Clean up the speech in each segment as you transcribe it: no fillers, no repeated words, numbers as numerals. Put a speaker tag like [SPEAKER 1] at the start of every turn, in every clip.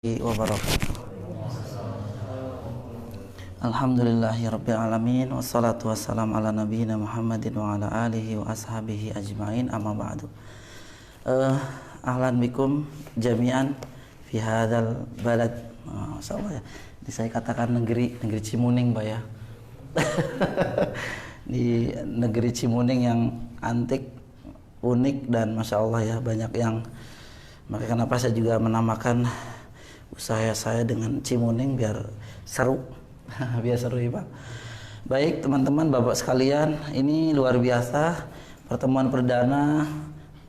[SPEAKER 1] Wabarakatuh. Alhamdulillahirabbil alamin wassalatu wassalamu ala nabiyyina Muhammadin wa ala alihi wa ashabihi ajmain amma ba'du. Ahlan bikum jami'an fi hadzal balad. Masyaallah ya. Ini saya katakan negeri Cimuning, Pak ya. Di negeri Cimuning yang antik, unik dan masyaallah ya, banyak yang, maka kenapa saya juga menamakan usaha saya dengan Cimuning biar seru. Biar seru ya Pak. Baik teman-teman, Bapak sekalian, ini luar biasa pertemuan perdana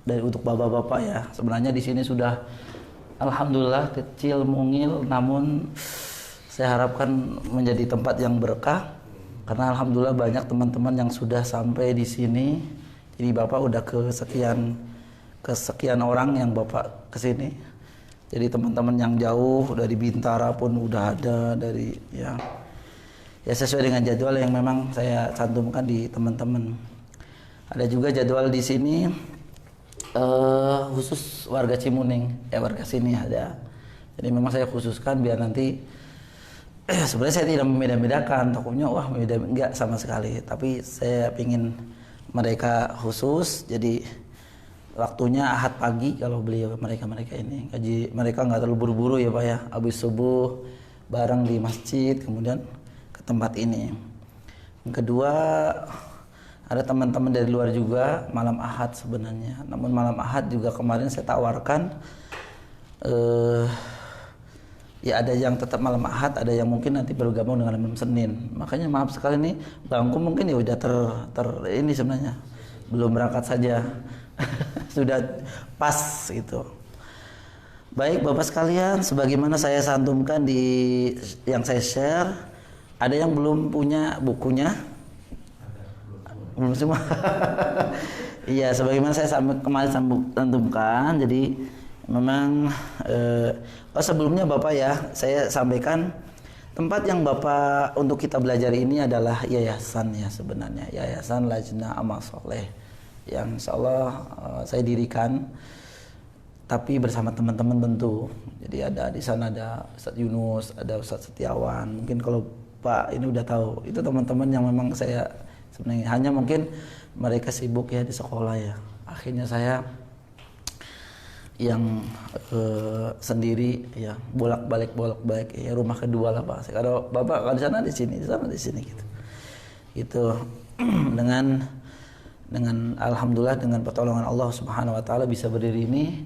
[SPEAKER 1] untuk Bapak-bapak ya. Sebenarnya di sini sudah alhamdulillah kecil mungil, namun saya harapkan menjadi tempat yang berkah karena alhamdulillah banyak teman-teman yang sudah sampai di sini. Jadi Bapak udah kesekian orang yang Bapak kesini. Jadi teman-teman yang jauh dari Bintara pun udah ada, dari ya sesuai dengan jadwal yang memang saya cantumkan di teman-teman. Ada juga jadwal di sini khusus warga Cimuning, warga sini ada. Jadi memang saya khususkan biar nanti sebenarnya saya tidak membeda-bedakan, takutnya wah beda, enggak sama sekali. Tapi saya ingin mereka khusus, jadi waktunya Ahad pagi kalau beliau mereka ini kaji, mereka nggak terlalu buru-buru ya Pak ya, habis subuh bareng di masjid kemudian ke tempat ini. Yang kedua, ada teman-teman dari luar juga malam Ahad sebenarnya, namun malam Ahad juga kemarin saya tawarkan ya ada yang tetap malam Ahad, ada yang mungkin nanti bergabung dengan malam Senin. Makanya maaf sekali nih bangku mungkin ya udah ini sebenarnya belum berangkat saja. Sudah pas gitu. Baik Bapak sekalian, sebagaimana saya santumkan di yang saya share, ada yang belum punya bukunya? Belum semua. Iya, sebagaimana saya kemarin santumkan, jadi memang sebelumnya Bapak ya, saya sampaikan tempat yang Bapak untuk kita belajar ini adalah yayasan ya, sebenarnya Yayasan Lajnah Amal Soleh yang insyaallah saya dirikan, tapi bersama teman-teman tentu. Jadi ada di sana ada Ustadz Yunus, ada Ustadz Setiawan. Mungkin kalau Pak ini udah tahu, itu teman-teman yang memang saya sebenarnya hanya mungkin mereka sibuk ya di sekolah ya. Akhirnya saya yang sendiri ya, bolak-balik ya, rumah kedua lah Pak. Kalau Bapak kalau di sana di sini gitu. Gitu. dengan alhamdulillah dengan pertolongan Allah Subhanahu wa taala bisa berdiri ini.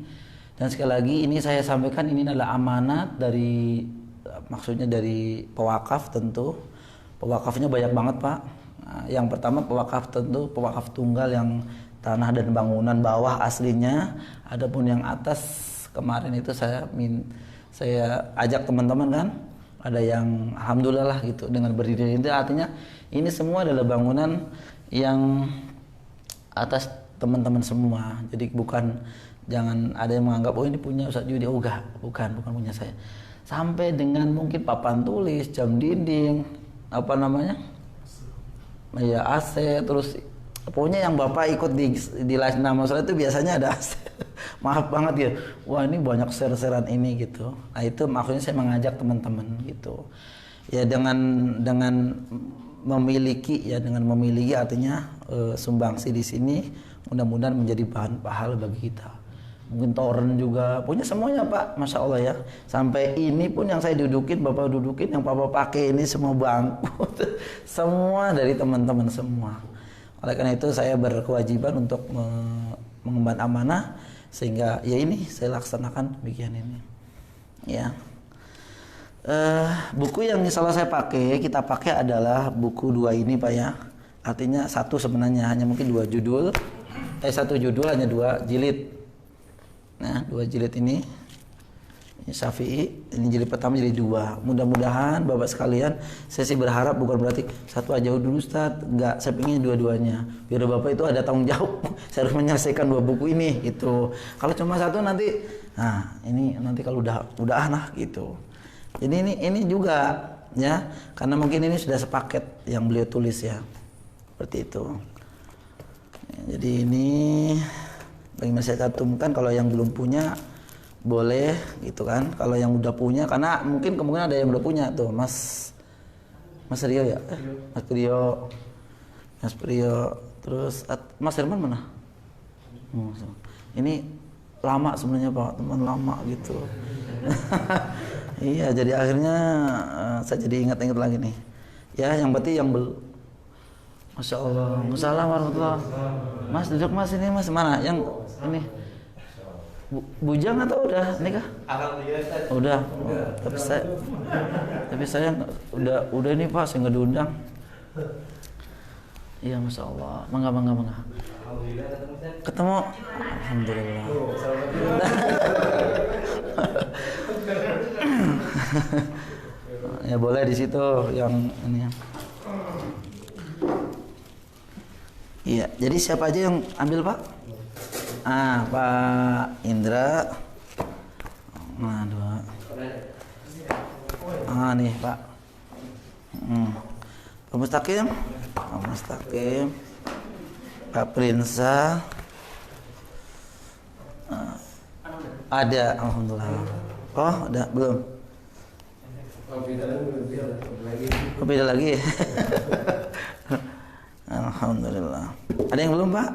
[SPEAKER 1] Dan sekali lagi ini saya sampaikan ini adalah amanat dari, maksudnya dari pewakaf tentu. Pewakafnya banyak banget Pak. Nah, yang pertama pewakaf tentu pewakaf tunggal yang tanah dan bangunan bawah aslinya. Adapun yang atas kemarin itu saya ajak teman-teman kan. Ada yang alhamdulillah lah gitu dengan berdiri ini, artinya ini semua adalah bangunan yang atas teman-teman semua. Jadi jangan ada yang menganggap oh ini punya Ustadz Yudi. Oh enggak, bukan punya saya. Sampai dengan mungkin papan tulis, jam dinding, apa namanya? Ya AC, terus pokoknya yang Bapak ikut di Lajnah Amal Soleh itu biasanya ada AC. Maaf banget ya. Wah, ini banyak share-sharean ini gitu. Nah, itu maksudnya saya mengajak teman-teman gitu. Ya dengan memiliki artinya sumbangsi di sini mudah-mudahan menjadi bahan pahala bagi kita. Mungkin toren juga punya semuanya Pak, Masya Allah ya. Sampai ini pun yang saya dudukin, Bapak dudukin, yang Bapak pakai ini semua bangku semua dari teman-teman semua. Oleh karena itu saya berkewajiban untuk mengemban amanah, sehingga ya ini saya laksanakan demikian ini ya. Buku yang insya Allah kita pakai adalah buku dua ini Pak ya. Artinya satu sebenarnya hanya mungkin satu judul hanya 2 jilid. Nah 2 jilid ini Syafi'i, ini jilid pertama jilid 2. Mudah-mudahan Bapak sekalian, saya sih berharap bukan berarti satu aja dulu Ustaz, enggak, saya pengen dua-duanya. Biar Bapak itu ada tanggung jawab, saya harus menyelesaikan 2 buku ini gitu. Kalau cuma satu nanti, nah ini nanti kalau udah nah gitu. Jadi ini juga ya, karena mungkin ini sudah sepaket yang beliau tulis ya, seperti itu. Jadi ini bagaimana saya cantumkan, kalau yang belum punya boleh gitu kan. Kalau yang udah punya, karena mungkin kemungkinan ada yang udah punya tuh, Mas Rio ya, Mas Priyo, terus Mas Herman mana? Ini lama sebenarnya Pak, teman lama gitu. Iya, jadi akhirnya saya jadi ingat-ingat lagi nih. Ya, yang berarti yang Masya Allah. Assalamualaikum warahmatullahi. Mas duduk Mas, ini Mas mana? Yang ini bujang atau udah nikah?
[SPEAKER 2] Alhamdulillah.
[SPEAKER 1] Udah. Tapi saya udah ini Pak, saya nggak diundang. Iya, Masya Allah. Mangga.
[SPEAKER 2] Alhamdulillah
[SPEAKER 1] Ketemu. Alhamdulillah. Ya boleh di situ yang ini. Iya, jadi siapa aja yang ambil Pak? Pak Indra. Nah, 2. Nih Pak. Pak Mustaqim. Pak Prinsa. Ada, alhamdulillah. Oh, udah belum? Beda lagi. Alhamdulillah. Ada yang belum Pak?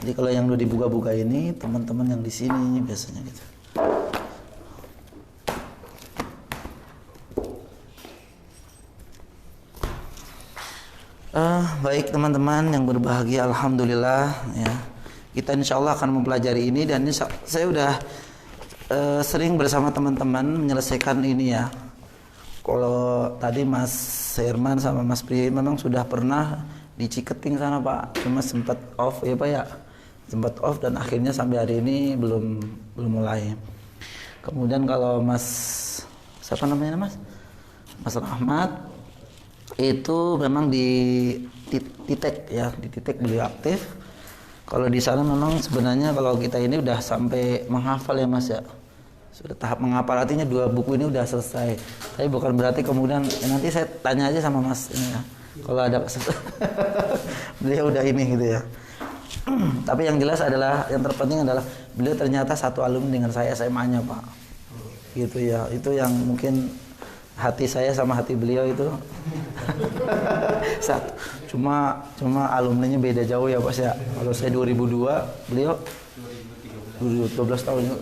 [SPEAKER 1] Jadi kalau yang udah dibuka-buka ini teman-teman yang di sini biasanya gitu. Baik teman-teman yang berbahagia, alhamdulillah ya. Kita insya Allah akan mempelajari ini dan saya udah sering bersama teman-teman menyelesaikan ini ya. Kalau tadi Mas Herman sama Mas Pri memang sudah pernah di Ciketing sana Pak, cuma sempat off ya Pak ya, sempat off dan akhirnya sampai hari ini belum mulai. Kemudian kalau Mas siapa namanya Mas Rahmat itu memang di titik ya, di titik beliau aktif. Kalau di sana memang sebenarnya kalau kita ini udah sampai menghafal ya Mas ya. Sudah tahap menghafal, artinya 2 buku ini udah selesai. Tapi bukan berarti kemudian nanti saya tanya aja sama Mas ini ya. Kalau ada beliau udah ini gitu ya. Tapi yang jelas adalah yang terpenting adalah beliau ternyata satu alumni dengan saya SMA-nya Pak. Gitu ya. Itu yang mungkin hati saya sama hati beliau itu satu. Cuma alumninya beda jauh ya Pak ya. Kalau saya 2002, beliau 12 tahun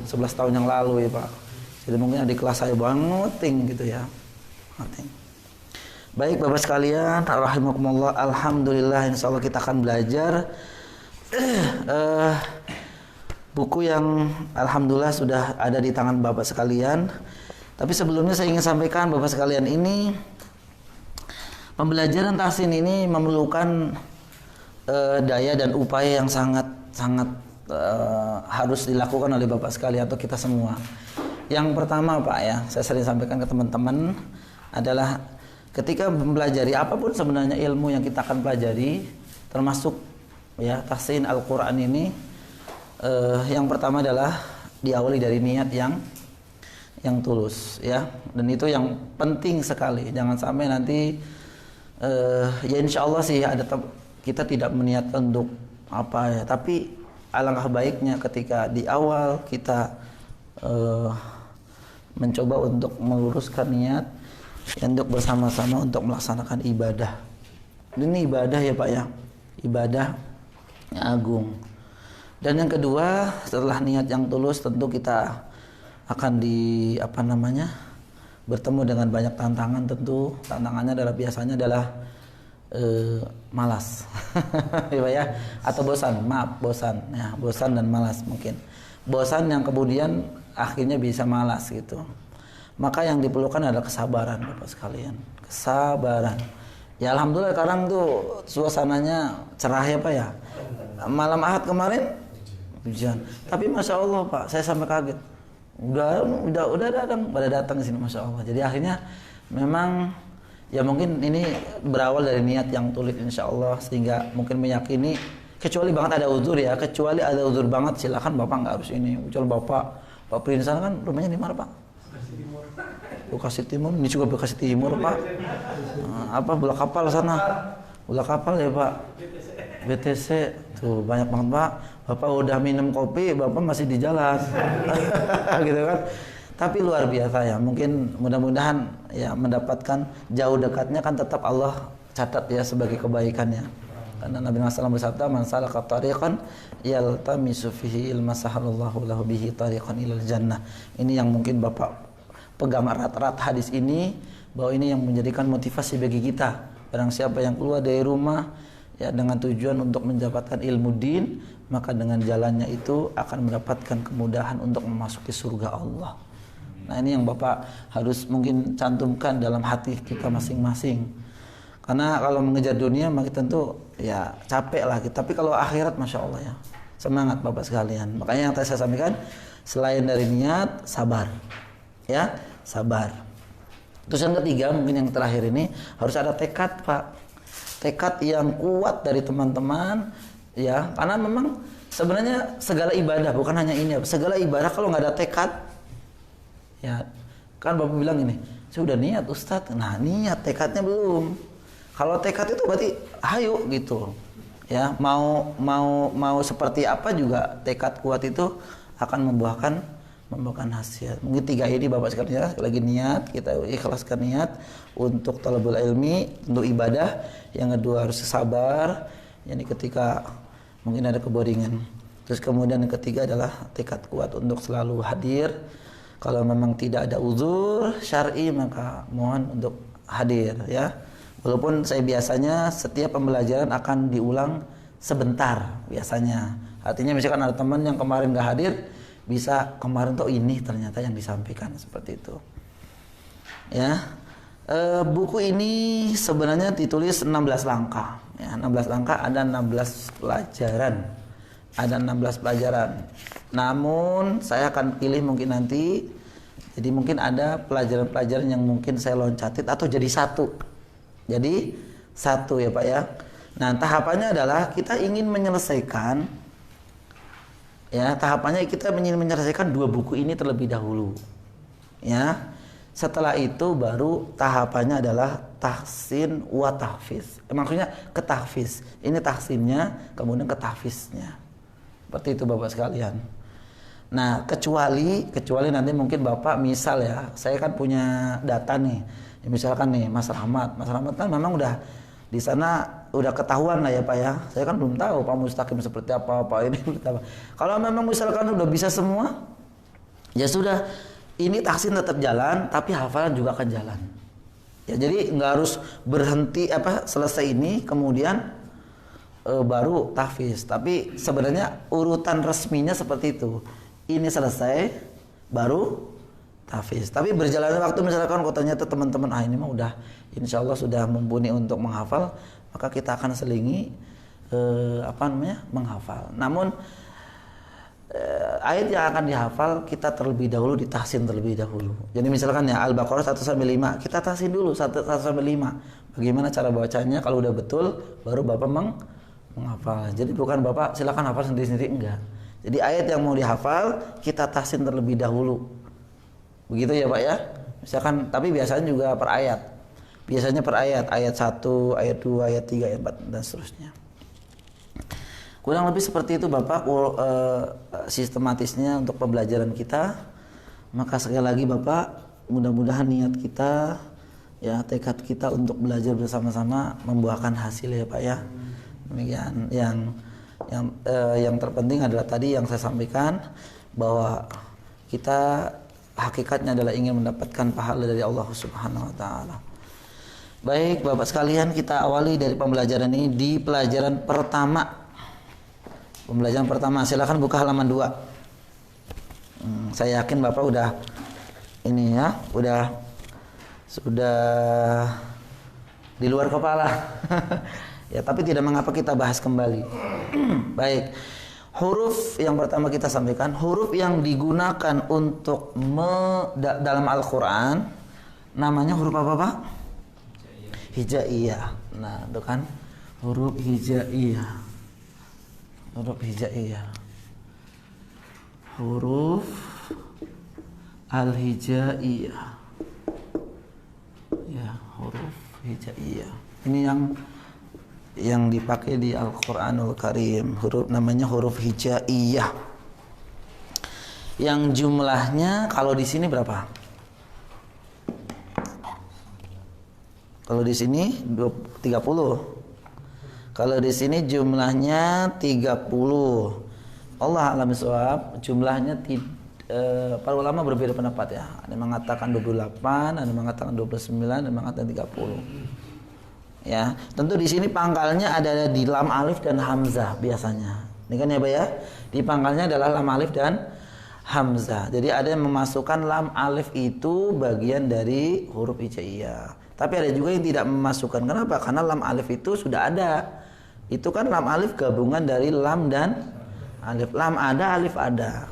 [SPEAKER 1] 11 tahun yang lalu ya Pak. Jadi mungkin adik kelas saya banget gitu ya. Baik Bapak sekalian, rahimakumullah, alhamdulillah insyaallah kita akan belajar buku yang alhamdulillah sudah ada di tangan Bapak sekalian. Tapi sebelumnya saya ingin sampaikan Bapak sekalian, ini pembelajaran tahsin ini memerlukan daya dan upaya yang sangat harus dilakukan oleh Bapak sekalian atau kita semua. Yang pertama Pak ya, saya sering sampaikan ke teman-teman adalah ketika mempelajari apapun sebenarnya ilmu yang kita akan pelajari, termasuk ya tahsin Al-Quran ini, yang pertama adalah diawali dari niat yang tulus ya, dan itu yang penting sekali. Jangan sampai nanti ya insya Allah sih kita tidak meniatkan untuk apa ya, tapi alangkah baiknya ketika di awal kita mencoba untuk meluruskan niat untuk bersama-sama untuk melaksanakan ibadah. Ini ibadah ya Pak ya, ibadah yang agung. Dan yang kedua, setelah niat yang tulus tentu kita akan bertemu dengan banyak tantangan. Tentu tantangannya biasanya adalah malas ya Pak ya, atau bosan dan malas. Mungkin bosan yang kemudian akhirnya bisa malas gitu. Maka yang diperlukan adalah kesabaran Bapak sekalian, kesabaran. Ya alhamdulillah sekarang tuh suasananya cerah ya Pak ya. Malam Ahad kemarin hujan, tapi Masya Allah Pak, saya sampai kaget. Udah datang ke sini Masya Allah. Jadi akhirnya memang ya mungkin ini berawal dari niat yang tulus insya Allah, sehingga mungkin meyakini, kecuali banget ada uzur ya, kecuali ada uzur banget silakan Bapak nggak harus ini. Kecuali Pak Prinsan kan rumahnya di mana Pak? Bekasi Timur, ini juga Bekasi Timur Pak. Bola kapal sana, bola kapal ya Pak. BTC Tuh banyak banget Pak, Bapak udah minum kopi, Bapak masih di jalan. Gitu kan. Tapi luar biasa ya, mungkin mudah-mudahan ya mendapatkan jauh dekatnya kan tetap Allah catat ya sebagai kebaikannya. Karena Nabi Muhammad SAW bersabda, "Man salaka tariqan yaltamisu fihi ilma sahalallahu lahu bihi tariqan ilal jannah." Ini yang mungkin Bapak pegang erat-erat hadis ini, bahwa ini yang menjadikan motivasi bagi kita. Barang siapa yang keluar dari rumah ya dengan tujuan untuk mendapatkan ilmu din, maka dengan jalannya itu akan mendapatkan kemudahan untuk memasuki surga Allah. Nah, ini yang Bapak harus mungkin cantumkan dalam hati kita masing-masing. Karena kalau mengejar dunia maka tentu ya capek lah kita. Tapi kalau akhirat Masya Allah ya, semangat Bapak sekalian. Makanya yang tadi saya sampaikan, selain dari niat, sabar. Ya, sabar. Terus yang ketiga, mungkin yang terakhir ini, harus ada tekad Pak. Tekad yang kuat dari teman-teman ya, karena memang sebenarnya segala ibadah, bukan hanya ini, segala ibadah kalau nggak ada tekad ya, kan Bapak bilang ini, saya udah niat Ustadz. Nah, niat, tekadnya belum. Kalau tekad itu berarti hayu gitu ya, mau seperti apa juga tekad kuat itu akan membuahkan hasil. Mungkin tiga ini Bapak sekalian, lagi niat, kita ikhlaskan niat untuk talabul ilmi, untuk ibadah. Yang kedua harus sabar, yani ketika mungkin ada keboringan. Terus kemudian yang ketiga adalah tekad kuat untuk selalu hadir. Kalau memang tidak ada uzur syar'i maka mohon untuk hadir ya. Walaupun saya biasanya setiap pembelajaran akan diulang sebentar biasanya. Artinya misalkan ada teman yang kemarin gak hadir, bisa kemarin tuh ini ternyata yang disampaikan seperti itu ya. Buku ini sebenarnya ditulis 16 langkah ya, 16 langkah, ada 16 pelajaran, namun saya akan pilih mungkin nanti, jadi mungkin ada pelajaran-pelajaran yang mungkin saya loncatin atau jadi satu ya Pak ya. Nah, tahapannya adalah kita ingin menyelesaikan ya, tahapannya kita ingin menyelesaikan 2 buku ini terlebih dahulu. Ya. Setelah itu baru tahapannya adalah tahsin wa tahfiz. Maksudnya ketahfiz. Ini tahsinnya, kemudian ketahfiznya. Seperti itu Bapak sekalian. Nah, kecuali nanti mungkin Bapak misal ya, saya kan punya data nih. Ya, misalkan nih Mas Rahmat kan memang udah di sana udah ketahuan lah ya Pak ya. Saya kan belum tahu Pak Mustaqim seperti apa, Pak ini seperti apa. Kalau memang misalkan udah bisa semua, ya sudah, ini tahsin tetap jalan, tapi hafalan juga akan jalan. Ya, jadi nggak harus berhenti selesai ini kemudian baru tahfiz. Tapi sebenarnya urutan resminya seperti itu. Ini selesai, baru tahfiz. Tapi berjalannya waktu misalkan ternyata teman-teman ini mah udah insya Allah sudah mumpuni untuk menghafal, maka kita akan selingi menghafal. Namun ayat yang akan dihafal kita terlebih dahulu ditahsin terlebih dahulu. Jadi misalkan ya Al-Baqarah 1-5, kita tahsin dulu 1-5. Bagaimana cara bacanya, kalau udah betul baru Bapak menghafal. Jadi bukan Bapak silakan hafal sendiri-sendiri, enggak. Jadi ayat yang mau dihafal kita tahsin terlebih dahulu. Begitu ya Pak ya. Misalkan, tapi biasanya juga per ayat. Biasanya per ayat 1, ayat 2, ayat 3, ayat 4 dan seterusnya. Kurang lebih seperti itu Bapak sistematisnya untuk pembelajaran kita. Maka sekali lagi Bapak, mudah-mudahan niat kita ya, tekad kita untuk belajar bersama-sama membuahkan hasil ya Pak ya. Demikian yang terpenting adalah tadi yang saya sampaikan, bahwa kita hakikatnya adalah ingin mendapatkan pahala dari Allah Subhanahu wa taala. Baik Bapak sekalian, kita awali dari pembelajaran ini di pelajaran pertama. Pembelajaran pertama, silakan buka halaman 2. Saya yakin Bapak udah ini ya, sudah di luar kepala. Ya, tapi tidak mengapa kita bahas kembali. Baik. Huruf yang pertama kita sampaikan, huruf yang digunakan untuk dalam Al-Qur'an namanya huruf apa Pak? Hijaiyah. Nah, itu kan huruf hijaiyah. Huruf hijaiyah. Huruf al-hijaiyah. Ya, huruf hijaiyah. Ini yang yang dipakai di Al-Qur'anul Karim. Huruf namanya huruf hijaiyah. Yang jumlahnya kalau di sini berapa? Kalau di sini 30. Kalau di sini jumlahnya 30. Allah alam bisawab, jumlahnya para ulama berbeda pendapat ya. Ada yang mengatakan 28, ada yang mengatakan 29, ada yang mengatakan 30. Ya, tentu di sini pangkalnya ada di lam alif dan hamzah biasanya. Ini kan ya, Pak ya. Di pangkalnya adalah lam alif dan hamzah. Jadi ada yang memasukkan lam alif itu bagian dari huruf hijaiyah. Tapi ada juga yang tidak memasukkan. Kenapa? Karena lam alif itu sudah ada. Itu kan lam alif gabungan dari lam dan alif. Lam ada, alif ada.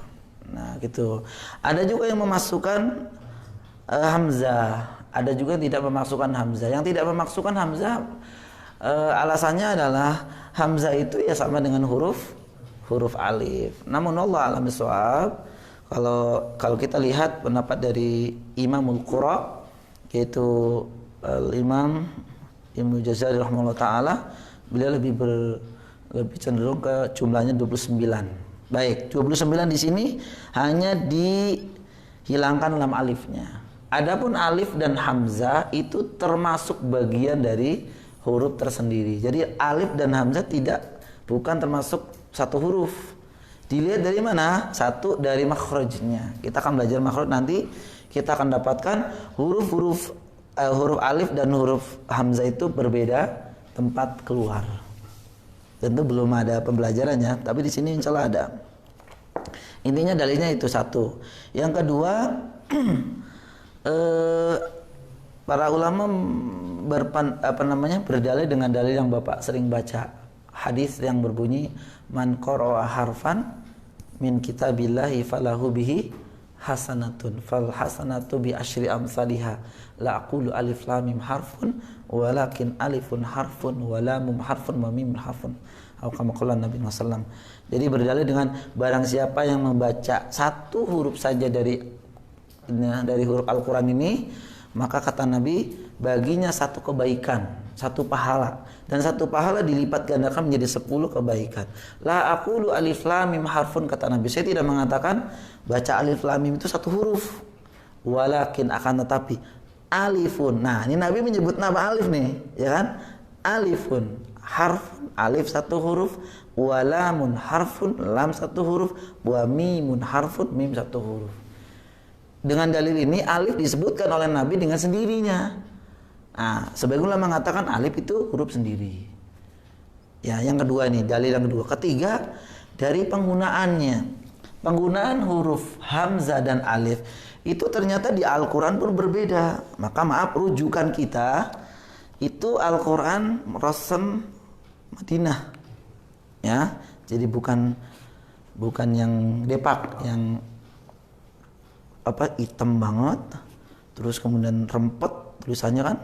[SPEAKER 1] Nah, gitu. Ada juga yang memasukkan hamzah. Ada juga yang tidak memasukkan hamzah. Yang tidak memasukkan hamzah alasannya adalah hamzah itu ya sama dengan huruf alif. Namun Allah alam bisawab, kalau kita lihat pendapat dari Imamul Qura, yaitu Imam Ibnu Jazari rahimahullah taala, beliau lebih cenderung ke jumlahnya 29. Baik, 29 di sini hanya dihilangkan lam alifnya. Adapun alif dan hamzah itu termasuk bagian dari huruf tersendiri. Jadi alif dan hamzah bukan termasuk satu huruf. Dilihat dari mana? Satu, dari makhrajnya. Kita akan belajar makhraj nanti, kita akan dapatkan huruf alif dan huruf hamzah itu berbeda tempat keluar. Tentu belum ada pembelajarannya, tapi di sini insya Allah ada. Intinya dalilnya itu satu. Yang kedua, para ulama berdalil dengan dalil yang Bapak sering baca, hadis yang berbunyi man qara'a harfan min kitabillahi falahu bihi hasanatun fal hasanatu bi asyri amsalha la aqulu alif lam mim harfun walakin alifun harfun wa lamum harfun wa mim harfun atau kama qala Nabi sallallahu. Jadi berdalil dengan barang siapa yang membaca satu huruf saja dari huruf Al-Quran ini, maka kata Nabi, baginya satu kebaikan, satu pahala, dan satu pahala dilipat gandakan menjadi 10 kebaikan. La aqulu alif lam mim harfun, kata Nabi, saya tidak mengatakan baca alif lam mim itu satu huruf, walakin akan tetapi alifun. Nah, ini Nabi menyebut nama alif nih, ya kan? Alifun harfun, alif satu huruf, walamun harfun, lam satu huruf, wa mimun harfun, mim satu huruf. Dengan dalil ini alif disebutkan oleh Nabi dengan sendirinya. Nah, sebagian ulama mengatakan alif itu huruf sendiri. Ya, yang kedua ini dalil yang kedua. Ketiga, dari penggunaannya. Penggunaan huruf hamzah dan alif itu ternyata di Al-Qur'an pun berbeda. Maka maaf, rujukan kita itu Al-Qur'an Rasm Madinah. Ya, jadi bukan yang Depak, yang hitam banget, terus kemudian rempet tulisannya kan.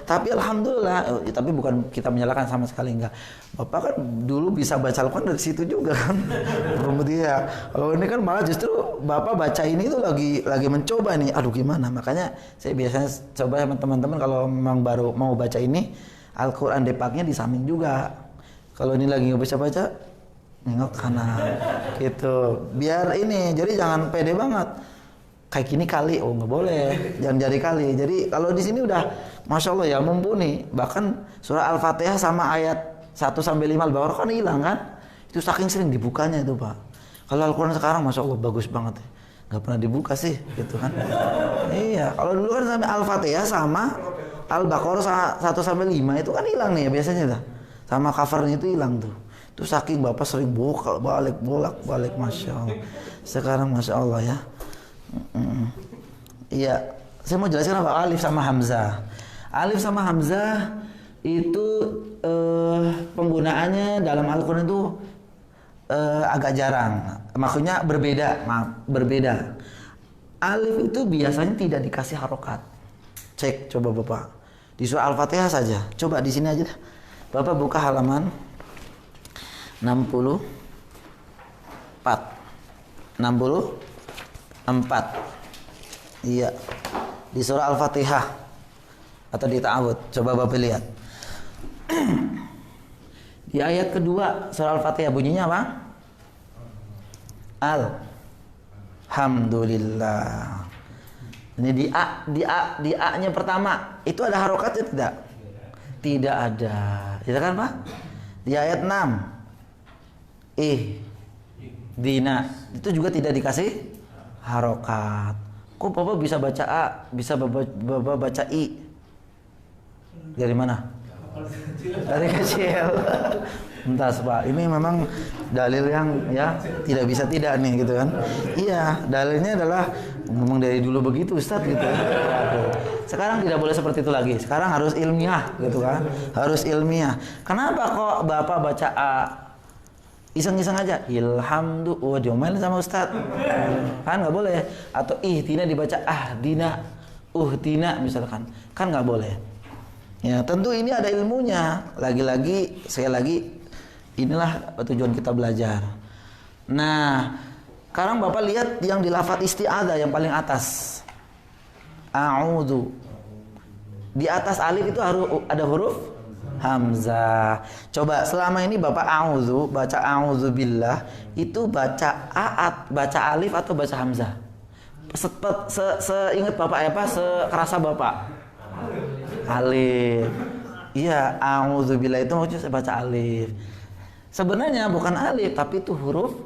[SPEAKER 1] Tapi alhamdulillah, tapi bukan kita menyalahkan sama sekali, enggak. Bapak kan dulu bisa baca Al-Quran dari situ juga kan. Dia. Kalau ini kan malah justru Bapak baca ini tuh lagi mencoba nih. Aduh gimana? Makanya saya biasanya coba sama teman-teman kalau memang baru mau baca ini, Al-Quran Depaknya di samping juga. Kalau ini lagi nggak bisa baca, nengok kanan gitu, biar ini, jadi jangan pede banget kayak gini kali, oh nggak boleh, jangan jadi kali. Jadi kalau di sini udah masya Allah ya, mumpuni. Bahkan surah Al-Fatihah sama ayat 1-5 Al-Baqarah kan hilang kan, itu saking sering dibukanya itu Pak. Kalau Al-Quran sekarang masya Allah bagus banget, nggak pernah dibuka sih gitu kan. Iya, kalau dulu kan sampai Al-Fatihah sama Al-Baqarah 1-5 itu kan hilang nih ya biasanya dah, sama covernya itu hilang tuh. Itu saking Bapak sering bolak-balik, masya Allah. Sekarang masya Allah ya. Iya, saya mau jelasin apa alif sama hamzah. Alif sama hamzah itu penggunaannya dalam Al-Quran itu agak jarang. Maksudnya berbeda. Alif itu biasanya tidak dikasih harokat. Cek coba Bapak di surah Al-Fatihah saja. Coba di sini aja. Bapak buka halaman 64. Iya. Di surah Al-Fatihah atau di ta'awud. Coba Bapak lihat. Di ayat kedua surah Al-Fatihah bunyinya apa? Alhamdulillah. Ini di A-nya pertama itu ada harokatnya tidak? Tidak ada. Tidak kan Pak? Di ayat 6 Dina itu juga tidak dikasih harokat. Kok Bapak bisa baca A, bisa Bapak baca I? Dari mana? Dari kecil. Entah Pak, ini memang dalil yang ya tidak bisa tidak nih gitu kan. Iya, dalilnya adalah memang dari dulu begitu Ustadz gitu. Sekarang tidak boleh seperti itu lagi. Sekarang harus ilmiah gitu kan. Harus ilmiah. Kenapa kok Bapak baca A? Iseng-iseng aja. Ilhamdu. Oh, diomelin sama Ustadz. Kan nggak boleh. Atau Dina dibaca Dina. Dina misalkan. Kan nggak boleh. Ya, tentu ini ada ilmunya. Lagi-lagi, sekali lagi, inilah tujuan kita belajar. Nah, sekarang Bapak lihat yang di lafaz isti'adzah yang paling atas. A'udzu. Di atas alif itu harus ada huruf hamzah. Coba selama ini Bapak a'udzu, baca a'udzu billah, itu baca baca alif atau baca hamzah? Seingat Bapak apa? Sekerasa Bapak? Alif. Iya, a'udzubillah itu maksudnya saya baca alif. Sebenarnya bukan alif, tapi itu huruf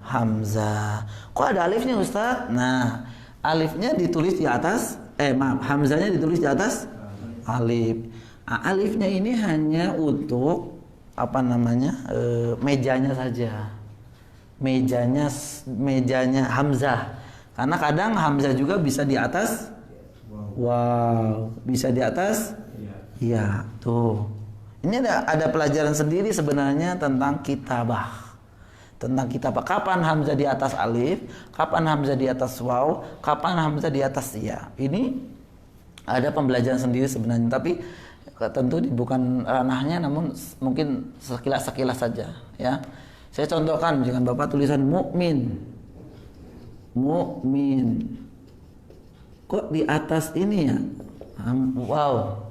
[SPEAKER 1] hamzah. Kok ada alifnya Ustaz? Nah, alifnya ditulis di atas, hamzahnya ditulis di atas alif. Alifnya ini hanya untuk mejanya saja. Mejanya hamzah. Karena kadang hamzah juga bisa di atas bisa di atas. Iya, tuh. Ini ada pelajaran sendiri sebenarnya tentang kitabah. Kapan hamzah di atas alif, kapan hamzah di atas waw, kapan hamzah di atas ya. Ini ada pembelajaran sendiri sebenarnya, tapi tentu bukan ranahnya, namun mungkin sekilas saja ya. Saya contohkan dengan Bapak tulisan mukmin. Kok di atas ini ya? Wow.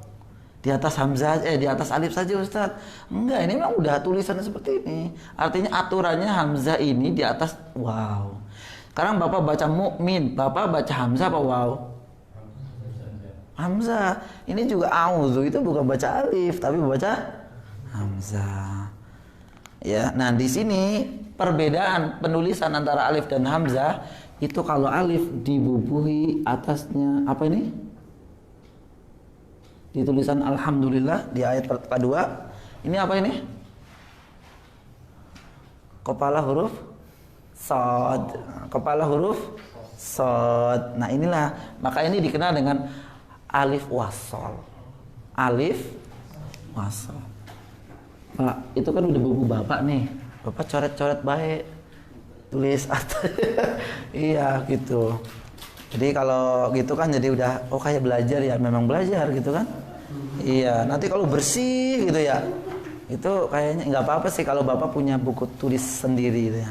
[SPEAKER 1] Di atas hamzah di atas alif saja Ustaz. Enggak, ini memang udah tulisannya seperti ini. Artinya aturannya hamzah ini di atas wow. Sekarang Bapak baca mukmin, Bapak baca hamzah apa wow? Hamzah. Ini juga auzu itu bukan baca alif tapi baca hamzah. Ya, nah di sini perbedaan penulisan antara alif dan hamzah itu kalau alif dibubuhi atasnya apa ini? Di tulisan alhamdulillah di ayat kedua. Ini apa ini? Kepala huruf shad. Nah, inilah maka ini dikenal dengan alif wasol. Pak, itu kan udah buku Bapak nih. Bapak coret-coret baik. Tulis iya gitu. Jadi kalau gitu kan jadi udah kayak belajar ya, memang belajar gitu kan. Iya, nanti kalau bersih gitu ya. Itu kayaknya nggak apa-apa sih kalau Bapak punya buku tulis sendiri gitu ya.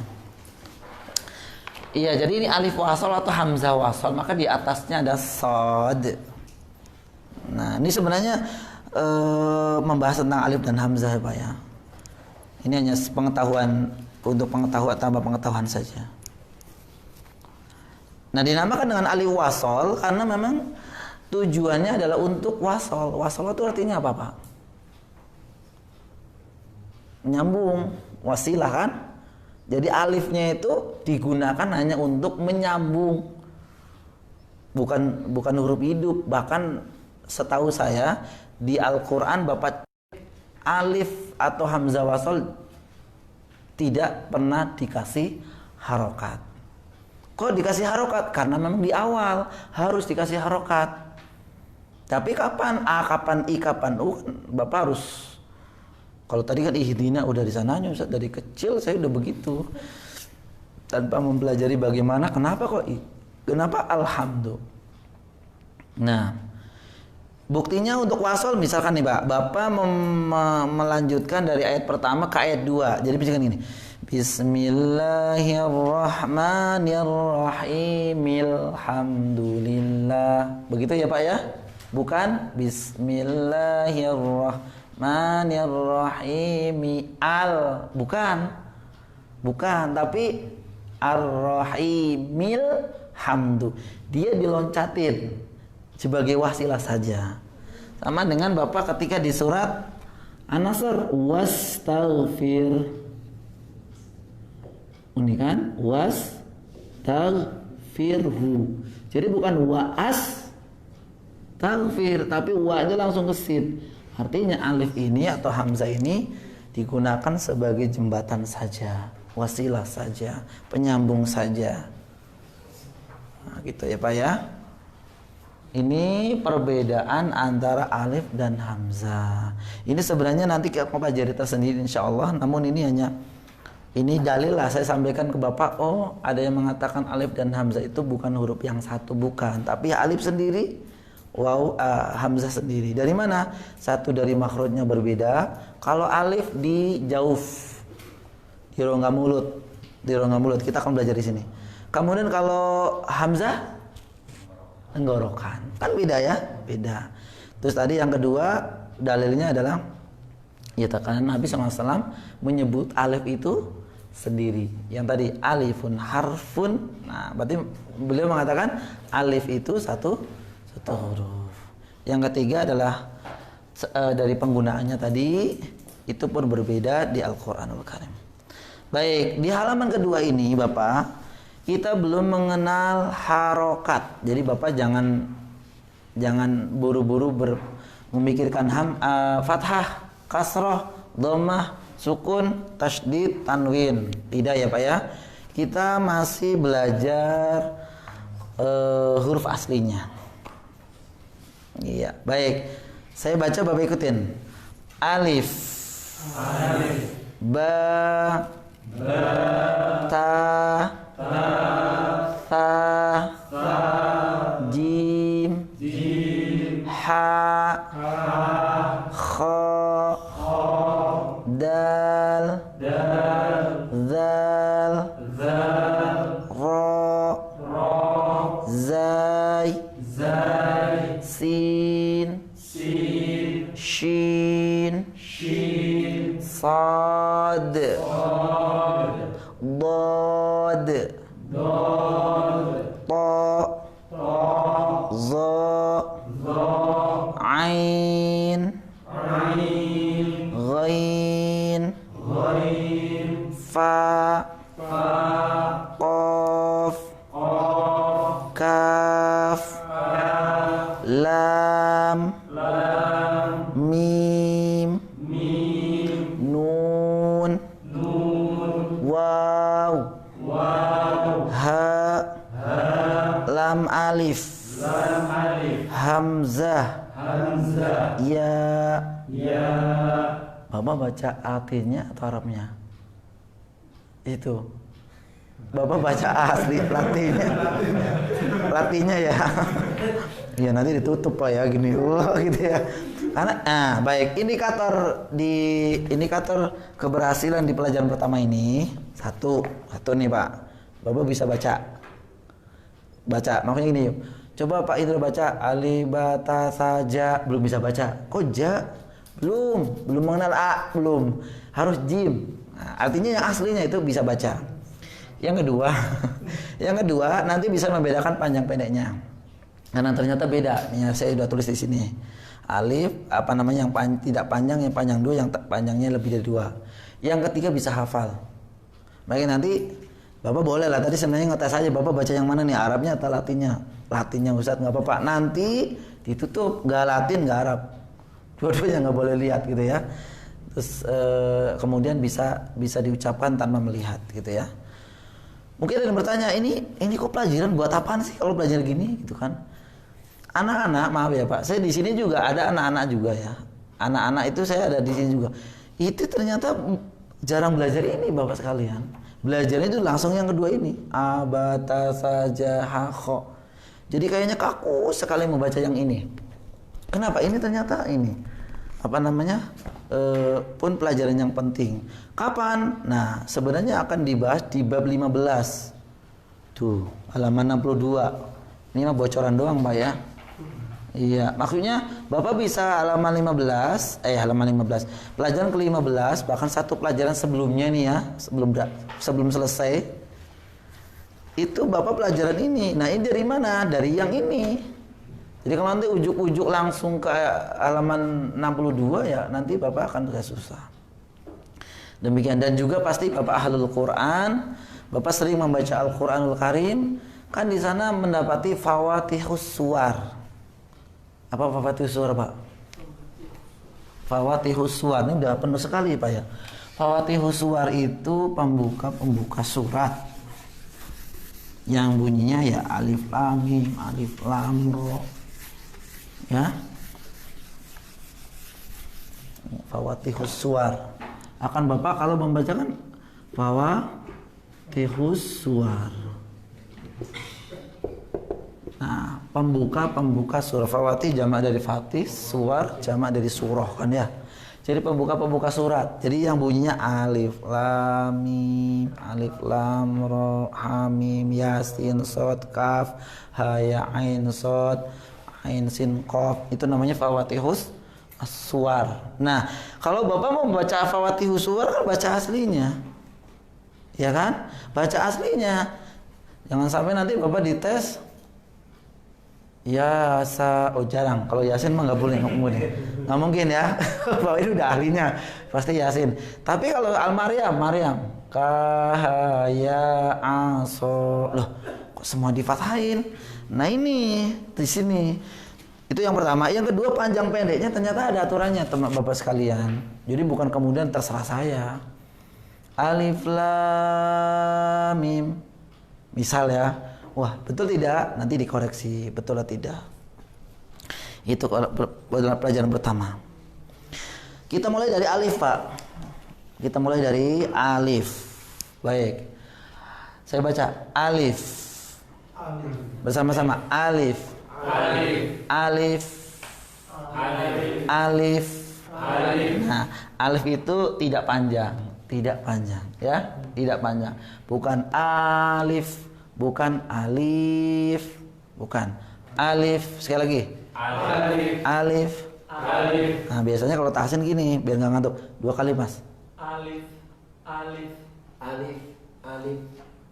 [SPEAKER 1] Iya, jadi ini alif wasol atau hamzah wasol, maka di atasnya ada shad. Nah, ini sebenarnya membahas tentang alif dan hamzah ya Pak ya. Ini hanya pengetahuan, untuk pengetahuan, tambah pengetahuan saja. Nah, dinamakan dengan alif wasol karena memang tujuannya adalah untuk wasol. Wasol itu artinya apa Pak? Menyambung, wasilah kan? Jadi alifnya itu digunakan hanya untuk menyambung, bukan huruf hidup. Bahkan setahu saya di Al-Quran Bapak alif atau hamzah wasol tidak pernah dikasih harokat. Kok dikasih harokat? Karena memang di awal harus dikasih harokat. Tapi kapan A, kapan I, kapan U, Bapak harus. Kalau tadi kan ihdina udah di sananya Ustaz, dari kecil saya udah begitu. Tanpa mempelajari bagaimana, kenapa alhamdulillah. Nah, buktinya untuk wasol misalkan nih Bapak melanjutkan dari ayat pertama ke ayat 2. Jadi misalkan gini. Bismillahirrahmanirrahim. Alhamdulillah. Begitu ya Pak ya? Bukan Bismillahirrahmanirrahim. Manirrahimi bukan tapi ar-rahimil hamdu. Dia diloncatin sebagai wasilah saja. Sama dengan Bapak ketika di surat An-Nasr wastaghfir. Ini kan wastaghfirhu. Jadi bukan waas taghfir, tapi wa-nya langsung ke sin. Artinya alif ini atau hamzah ini digunakan sebagai jembatan saja, wasilah saja, penyambung saja. Nah, gitu ya Pak ya. Ini perbedaan antara alif dan hamzah. Ini sebenarnya nanti kita pelajari tersendiri insyaallah. Namun ini dalil lah saya sampaikan ke Bapak. Oh, ada yang mengatakan alif dan hamzah itu bukan huruf yang satu, bukan. Tapi alif sendiri, hamzah sendiri. Dari mana? Satu dari makhrajnya berbeda. Kalau alif di jauf, di rongga mulut, kita akan belajar di sini. Kemudian kalau hamzah tenggorokan, kan beda ya, beda. Terus tadi yang kedua dalilnya adalah ya karena Nabi SAW menyebut alif itu sendiri. Yang tadi alifun harfun, nah berarti beliau mengatakan alif itu satu huruf. Yang ketiga adalah dari penggunaannya tadi itu pun berbeda di Al-Qur'anul Karim. Baik, di halaman kedua ini Bapak, kita belum mengenal harokat. Jadi Bapak jangan buru-buru memikirkan fathah, kasroh, dhammah, sukun, tasydid, tanwin. Tidak ya Pak ya. Kita masih belajar huruf aslinya. Iya, baik. Saya baca Bapak ikutin. Alif. Ba. Ta. Tha. Jim. Ha. Kha. Dal. Zal. Ra. Zai. Sin. Shin. Sad. Dad. Ta. Za. Ain. Ghain. Fa. Qaf. Kaf. Lam. Mim. Nun. Waw. Ha. Lam alif. Hamzah. Ya. Bapak baca artinya atau Arabnya? Itu. Bapak baca asli Latinnya ya. Ya nanti ditutup Pak ya gini. Gitu ya. Karena baik, indikator keberhasilan di pelajaran pertama ini satu nih Pak. Bapak bisa baca. Makanya gini. Coba Pak Indra baca alibata saja, belum bisa baca. Kok ja? Belum mengenal a, belum. Harus jim. Nah, artinya yang aslinya itu bisa baca. Yang kedua nanti bisa membedakan panjang pendeknya. Karena ternyata beda. Nih saya sudah tulis di sini. Alif yang tidak panjang, yang panjang 2, yang panjangnya lebih dari 2. Yang ketiga bisa hafal. Makanya nanti Bapak boleh lah, tadi sebenarnya ngetes aja Bapak baca yang mana nih, Arabnya atau Latinnya. Latinnya Ustadz nggak apa-apa, nanti ditutup, nggak Latin nggak Arab, dua-duanya nggak boleh lihat gitu ya. Terus kemudian bisa diucapkan tanpa melihat gitu ya. Mungkin ada yang bertanya, ini kok pelajaran buat apaan sih kalau belajar gini gitu kan? Anak-anak, maaf ya Pak, saya di sini juga ada anak-anak juga ya. Anak-anak itu saya ada di sini juga. Itu ternyata jarang belajar ini Bapak sekalian. Belajarnya itu langsung yang kedua ini, abata saja hakho. Jadi kayaknya kaku sekali membaca yang ini. Kenapa? Ini ternyata ini pun pelajaran yang penting. Kapan? Nah, sebenarnya akan dibahas di bab 15. Tuh, halaman 62. Ini mah bocoran doang, Pak ya. Iya, maksudnya Bapak bisa halaman 15, pelajaran ke-15, bahkan satu pelajaran sebelumnya nih ya, sebelum selesai, itu Bapak pelajaran ini. Nah ini dari mana? Dari yang ini. Jadi kalau nanti ujuk-ujuk langsung ke halaman 62 ya, nanti Bapak akan agak susah. Demikian, dan juga pasti Bapak ahlul Quran, Bapak sering membaca Al-Quranul Karim, kan di sana mendapati fawatihus suwar. Apa fawatihus suwar, Pak? Fawatihus suwar ini udah penuh sekali, Pak ya. Fawatihus suwar itu pembuka surat yang bunyinya ya alif lam mim, alif lam ro. Ya. Fawatihus suwar. Akan Bapak kalau membacakan fawatihus suwar. Nah, pembuka surah. Fawatih jamak dari fatih, suwar jamak dari surah kan ya. Jadi pembuka surat. Jadi yang bunyinya alif lam mim, alif lam ra, ha mim, yasin, shad, kaf, ha ya ain, shad, ain sin qaf. Itu namanya fawatihus suwar. Nah, kalau Bapak mau baca fawatihus suwar kan baca aslinya. Ya kan? Baca aslinya. Jangan sampai nanti Bapak dites jarang. Kalau Yasin mah nggak boleh, nggak mungkin ya. Bahwa ini udah ahlinya, pasti Yasin. Tapi kalau Al-Maryam, kahaya aso, loh, kok semua difathain? Nah ini di sini. Itu yang pertama. Yang kedua, panjang pendeknya ternyata ada aturannya, teman Bapak sekalian. Jadi bukan kemudian terserah saya. Alif lam mim. Misal ya. Wah, betul tidak? Nanti dikoreksi, betul atau tidak. Itu pelajaran pertama. Kita mulai dari alif, Pak. Kita mulai dari alif. Baik. Saya baca alif.
[SPEAKER 2] Alif.
[SPEAKER 1] Bersama-sama alif.
[SPEAKER 2] Alif.
[SPEAKER 1] Alif.
[SPEAKER 2] Alif.
[SPEAKER 1] Alif.
[SPEAKER 2] Alif.
[SPEAKER 1] Nah, alif itu tidak panjang, ya, tidak panjang. Bukan alif. Bukan alif, bukan alif. Sekali lagi.
[SPEAKER 2] Alif.
[SPEAKER 1] Alif.
[SPEAKER 2] Alif.
[SPEAKER 1] Nah biasanya kalau tahsin gini biar nggak ngantuk. 2 kali Mas.
[SPEAKER 2] Alif. Alif. Alif. Alif.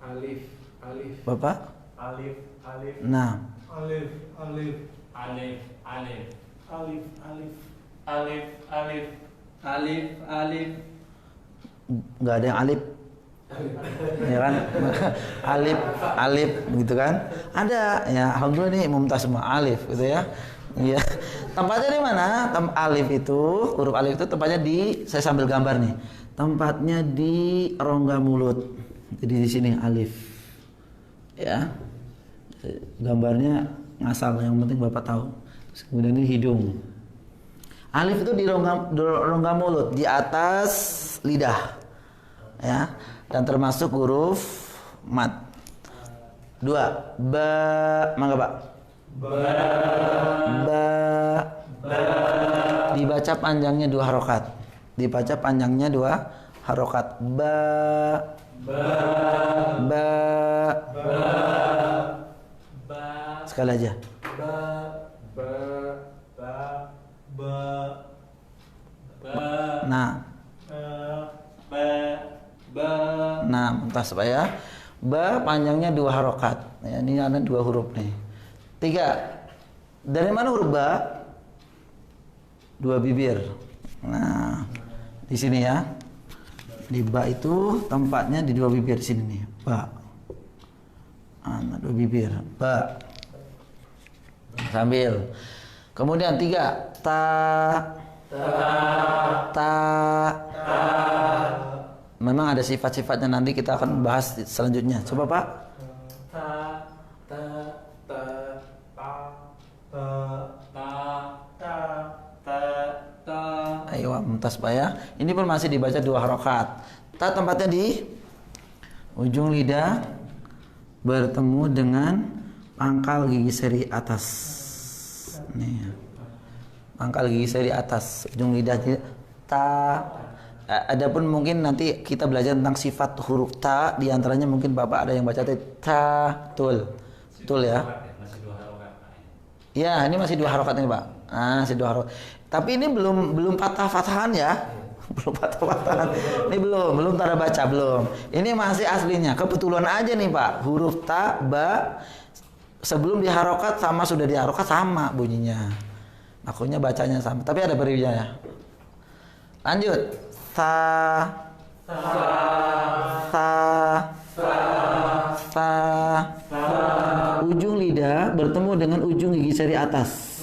[SPEAKER 2] Alif. Alif.
[SPEAKER 1] Bapak?
[SPEAKER 2] Alif. Alif.
[SPEAKER 1] Nah.
[SPEAKER 2] Alif. Alif. Alif. Alif. Alif. Alif. Alif. Alif. Alif. Alif.
[SPEAKER 1] Nggak ada yang alif. Ya kan, alif begitu kan, ada ya. Alhamdulillah nih mumtaz semua alif gitu ya. Iya, tempatnya di mana? Alif itu, huruf alif itu tempatnya saya sambil gambar nih, tempatnya di rongga mulut. Jadi di sini alif ya, gambarnya ngasal, yang penting Bapak tahu. Terus kemudian ini hidung. Alif itu di rongga mulut, di atas lidah ya, dan termasuk huruf mat. 2, ba, mangga Pak. Ba. Dibaca panjangnya 2 harokat. Ba. Sekali aja. Nah, mumtaz Pak ya. Ba panjangnya 2 harokat. Ya, ini ada 2 huruf nih. 3. Dari mana huruf ba? 2 bibir. Nah, di sini ya. Di ba itu tempatnya di 2 bibir sini nih. Ba. Nah, 2 bibir. Ba. Sambil. Kemudian 3. Ta. Memang ada sifat-sifatnya, nanti kita akan bahas selanjutnya. Coba Pak. Ayo mumtaz Pak ya. Ini pun masih dibaca 2 harokat. Ta tempatnya di ujung lidah bertemu dengan pangkal gigi seri atas. Nih. Pangkal gigi seri atas ujung lidah ta. Adapun mungkin nanti kita belajar tentang sifat huruf ta, diantaranya mungkin Bapak ada yang baca ta, tul ya. Ya, ini masih 2 harokat ini, Pak. Nah, masih 2 harokat. Tapi ini belum patah-patahan ya. Belum patah-patahan. Ini belum tanda baca belum. Ini masih aslinya. Kebetulan aja nih, Pak. Huruf ta, ba sebelum diharokat sama sudah diharokat sama bunyinya. Makanya bacanya sama. Tapi ada periwnya ya. Lanjut. Sa. Ujung lidah bertemu dengan ujung gigi seri atas.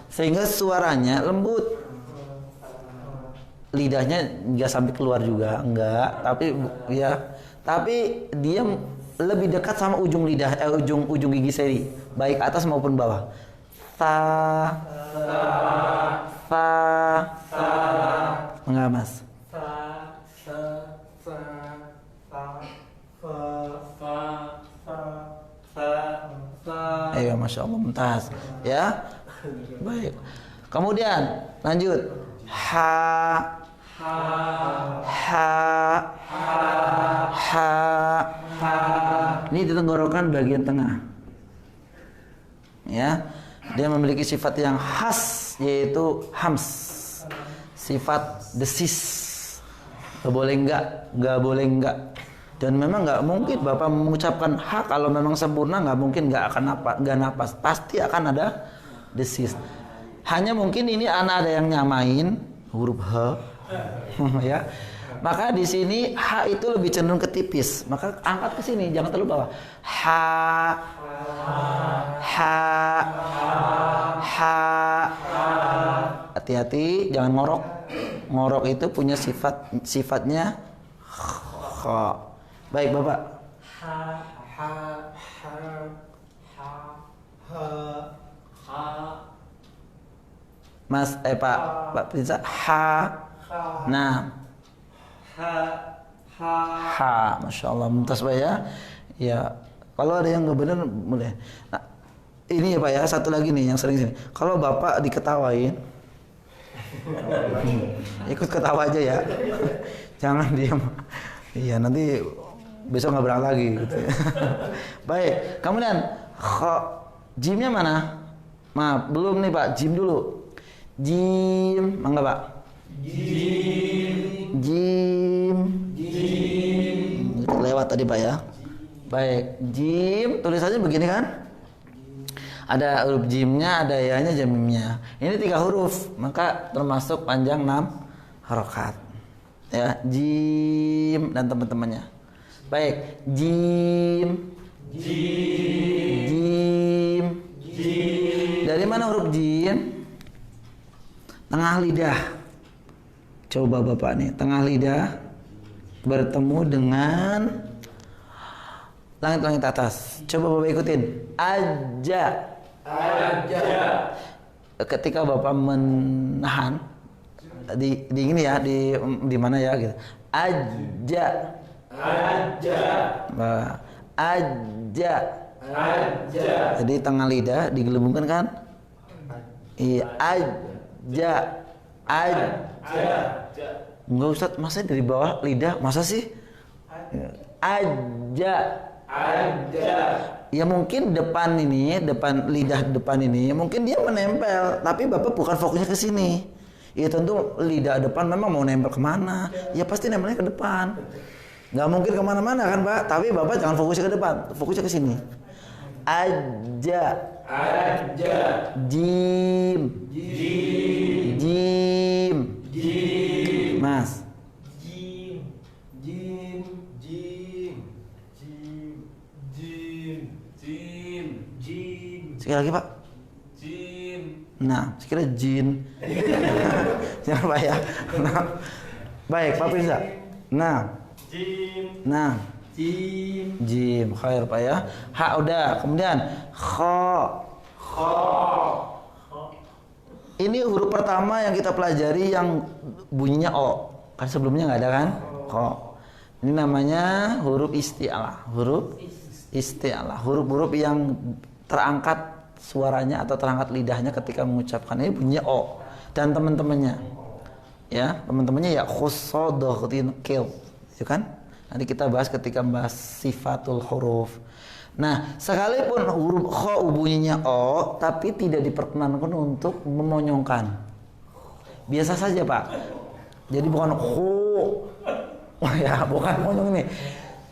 [SPEAKER 1] Sehingga suaranya lembut. Lidahnya nggak sampai keluar juga, enggak, tapi dia lebih dekat sama ujung lidah, ujung gigi seri, baik atas maupun bawah. Sa, enggak mas? Ayo, masya Allah, mumtaz, ya, baik. Kemudian lanjut. Ha. Ini di tenggorokan bagian tengah. Ya, dia memiliki sifat yang khas yaitu hams. Sifat desis. Gak boleh enggak. Dan memang nggak mungkin Bapak mengucapkan ha kalau memang sempurna, nggak mungkin nggak napas. Pasti akan ada desis. Hanya mungkin ini ada yang nyamain huruf h. Ya. Maka di sini H itu lebih cenderung ke tipis. Maka angkat ke sini, jangan terlalu bawah. Ha. Hati-hati, jangan ngorok. Ngorok itu punya sifatnya kha. Baik, Bapak. Mas, Pak Prinsa, ha. Nah. Ha. Masya Allah, mumtaz Pak ya. Ya, kalau ada yang nggak benar boleh. Nah, ini ya Pak ya, satu lagi nih yang sering sini. Kalau Bapak diketawain, ikut ketawa aja ya. Jangan diam. Iya, nanti besok nggak berangkat lagi gitu ya. Baik, kemudian jimnya mana? Maaf, belum nih Pak, jim dulu. Jim, mangga Pak. Jim. Lewat tadi Pak ya. Baik, jim tulisannya begini kan? Ada huruf jimnya, ada ya-nya, jamimnya. Ini 3 huruf, maka termasuk panjang 6 harokat. Ya, jim dan teman-temannya. Baik, jim. Dari mana huruf jim? Tengah lidah. Coba Bapak nih, tengah lidah bertemu dengan langit-langit atas. Coba Bapak ikutin. Aja. Ketika Bapak menahan di ini ya, di mana ya gitu. Aja. Aja. Jadi tengah lidah digelembungkan kan? Iya, aja. Enggak Ustaz, masa dari bawah lidah? Masa sih? Aja. Ya mungkin depan lidah depan ini mungkin dia menempel, tapi Bapak bukan fokusnya ke sini. Ya tentu lidah depan memang mau nempel kemana? Ya pasti nempelnya ke depan. Nggak mungkin kemana-mana kan Pak? Tapi Bapak jangan fokusnya ke depan, fokusnya ke sini. Aja. Jim. Mas. Sekali lagi Pak. Nah, sekira jin. Jangan Pak ya. Nah. Baik, Pak Firza. Jim. Khair Pak ya. Ha udah. Kemudian kha. Ini huruf pertama yang kita pelajari yang bunyinya o. Kan sebelumnya nggak ada kan? Kha. Ini namanya huruf isti'alah. Huruf-huruf yang terangkat suaranya atau terangkat lidahnya ketika mengucapkan ini bunyinya o. Dan teman-temannya. Ya, teman-temannya ya khusodohtin kil. Itu kan? Nanti kita bahas ketika bahas sifatul huruf. Nah, sekalipun huruf kho bunyinya o, tapi tidak diperkenankan untuk memonyongkan. Biasa saja, Pak. Jadi bukan kho. Oh ya, bukan monyong ini.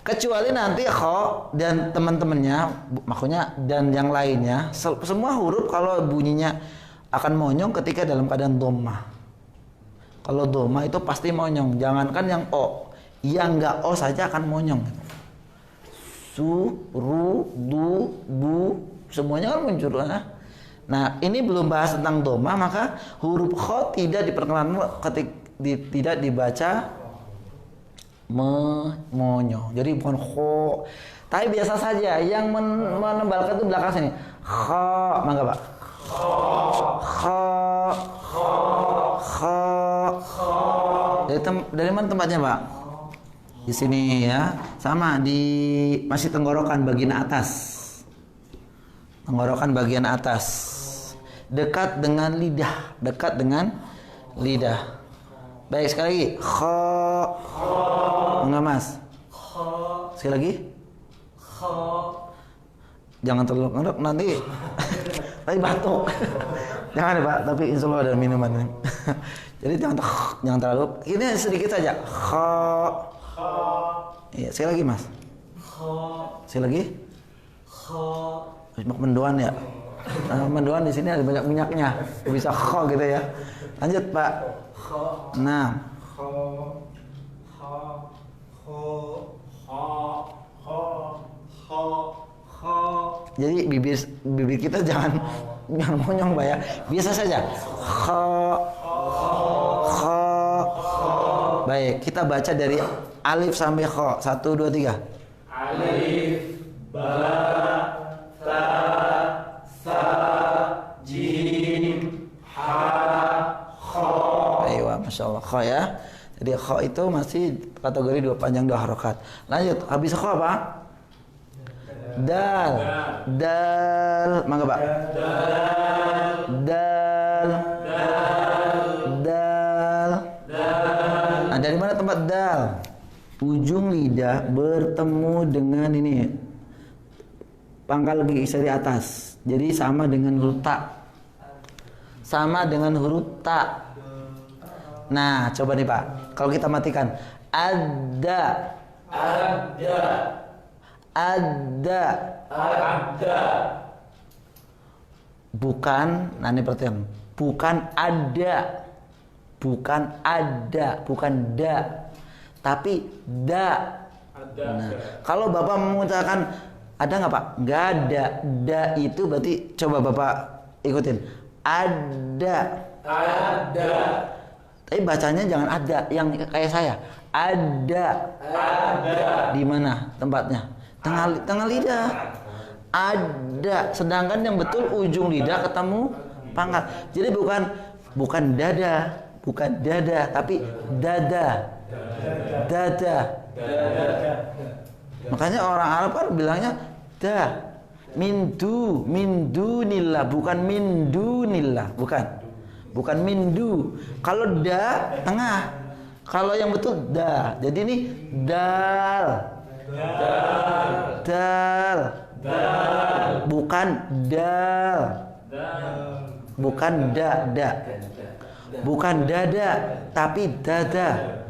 [SPEAKER 1] Kecuali nanti kho dan teman-temannya, maksudnya dan yang lainnya, semua huruf kalau bunyinya akan monyong ketika dalam keadaan dhammah. Kalau dhammah itu pasti monyong. Jangankan yang o, yang enggak o saja akan monyong. Su, ru, du, bu, semuanya kan muncul. Nah, ini belum bahas tentang dhammah, maka huruf kho tidak diperkenankan tidak dibaca monyong. Jadi bukan kho. Tapi biasa saja yang menebalkan itu belakang sini. Kho, mangga Pak. Kho. Dari mana tempatnya, Pak? Di sini ya. Sama di masih tenggorokan bagian atas. Tenggorokan bagian atas. Dekat dengan lidah. Baik, sekali lagi. Kho. Enggak, Mas? Kho. Sekali lagi. Kho. Jangan terlalu ngerok nanti. Tapi batuk. Jangan ya, Pak, tapi insya Allah ada minuman. Jadi jangan terlalu. Ini sedikit saja. Kho. Iya, sekali lagi, Mas. Kho. Sekali lagi. Kho. Mendoan ya. Mendoan di sini ada banyak minyaknya. Bisa kho gitu ya. Lanjut, Pak. Nah. Jadi bibir kita jangan monyong, Pak ya. Biasa saja. Kho. Baik, kita baca dari alif sampai kho. 1, 2, 3.
[SPEAKER 2] Alif, ba, ta, sa, jim, ha, kho.
[SPEAKER 1] Ayo, Masya Allah, kho ya. Jadi kho itu masih kategori panjang 2 harokat. Lanjut, habis kho apa? Dal. Mangga Pak. Dal. Nah, dari mana tempat dal? Ujung lidah bertemu dengan ini pangkal gigi dari atas. Jadi sama dengan huruf ta. Nah, coba nih Pak. Kalau kita matikan ada. Bukan, nah ini perhatian. Bukan ada. Bukan da. Tapi da. Nah, kalau Bapak mengucapkan ada nggak Pak? Nggak ada. Da itu berarti coba Bapak ikutin. Ada. Tapi bacanya jangan ada yang kayak saya. Ada. Di mana tempatnya? Tengah lidah. Ada. Sedangkan yang betul ujung lidah ketemu pangkal. Jadi bukan dada, tapi dada. Makanya orang Arab kan bilangnya da. Min dunillah, bukan min dunillah, bukan min du. Kalau da tengah. Kalau yang betul da. Jadi ini dal. Bukan dal. Bukan dada. Bukan dada, tapi dada.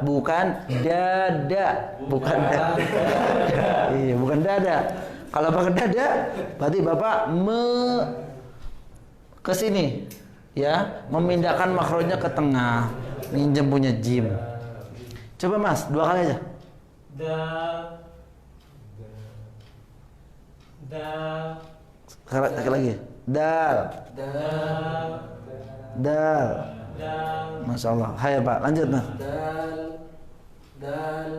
[SPEAKER 1] Bukan dada. Iya, bukan dada. Kalau pakai dada, berarti Bapak ke sini, ya, memindahkan makhrajnya ke tengah, minjem punya jim. Coba Mas, 2 kali aja. Sekali lagi. Dal. Masya Allah. Hai Pak, lanjut Mas.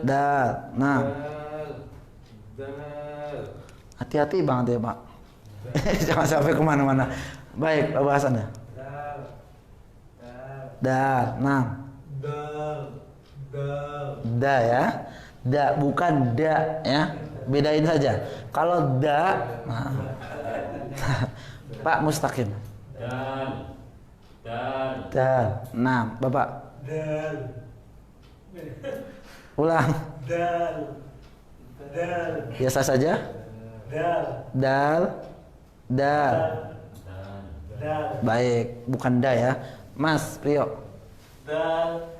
[SPEAKER 1] Dal. Nah. Hati-hati banget ya Pak. Jangan sampai kemana-mana. Baik, Pak Hasan ya. Dal. Nah. Da ya. Da, bukan da ya. Bedain saja. Kalau da, nah. Pak mustaqim. Dal. Nah, Bapak.
[SPEAKER 2] Dal.
[SPEAKER 1] Ulang.
[SPEAKER 2] Dal. Dal.
[SPEAKER 1] Biasa saja.
[SPEAKER 2] Dal.
[SPEAKER 1] Dal. Dal.
[SPEAKER 2] Dal.
[SPEAKER 1] Baik, bukan da ya. Mas Priyo.
[SPEAKER 2] Dal.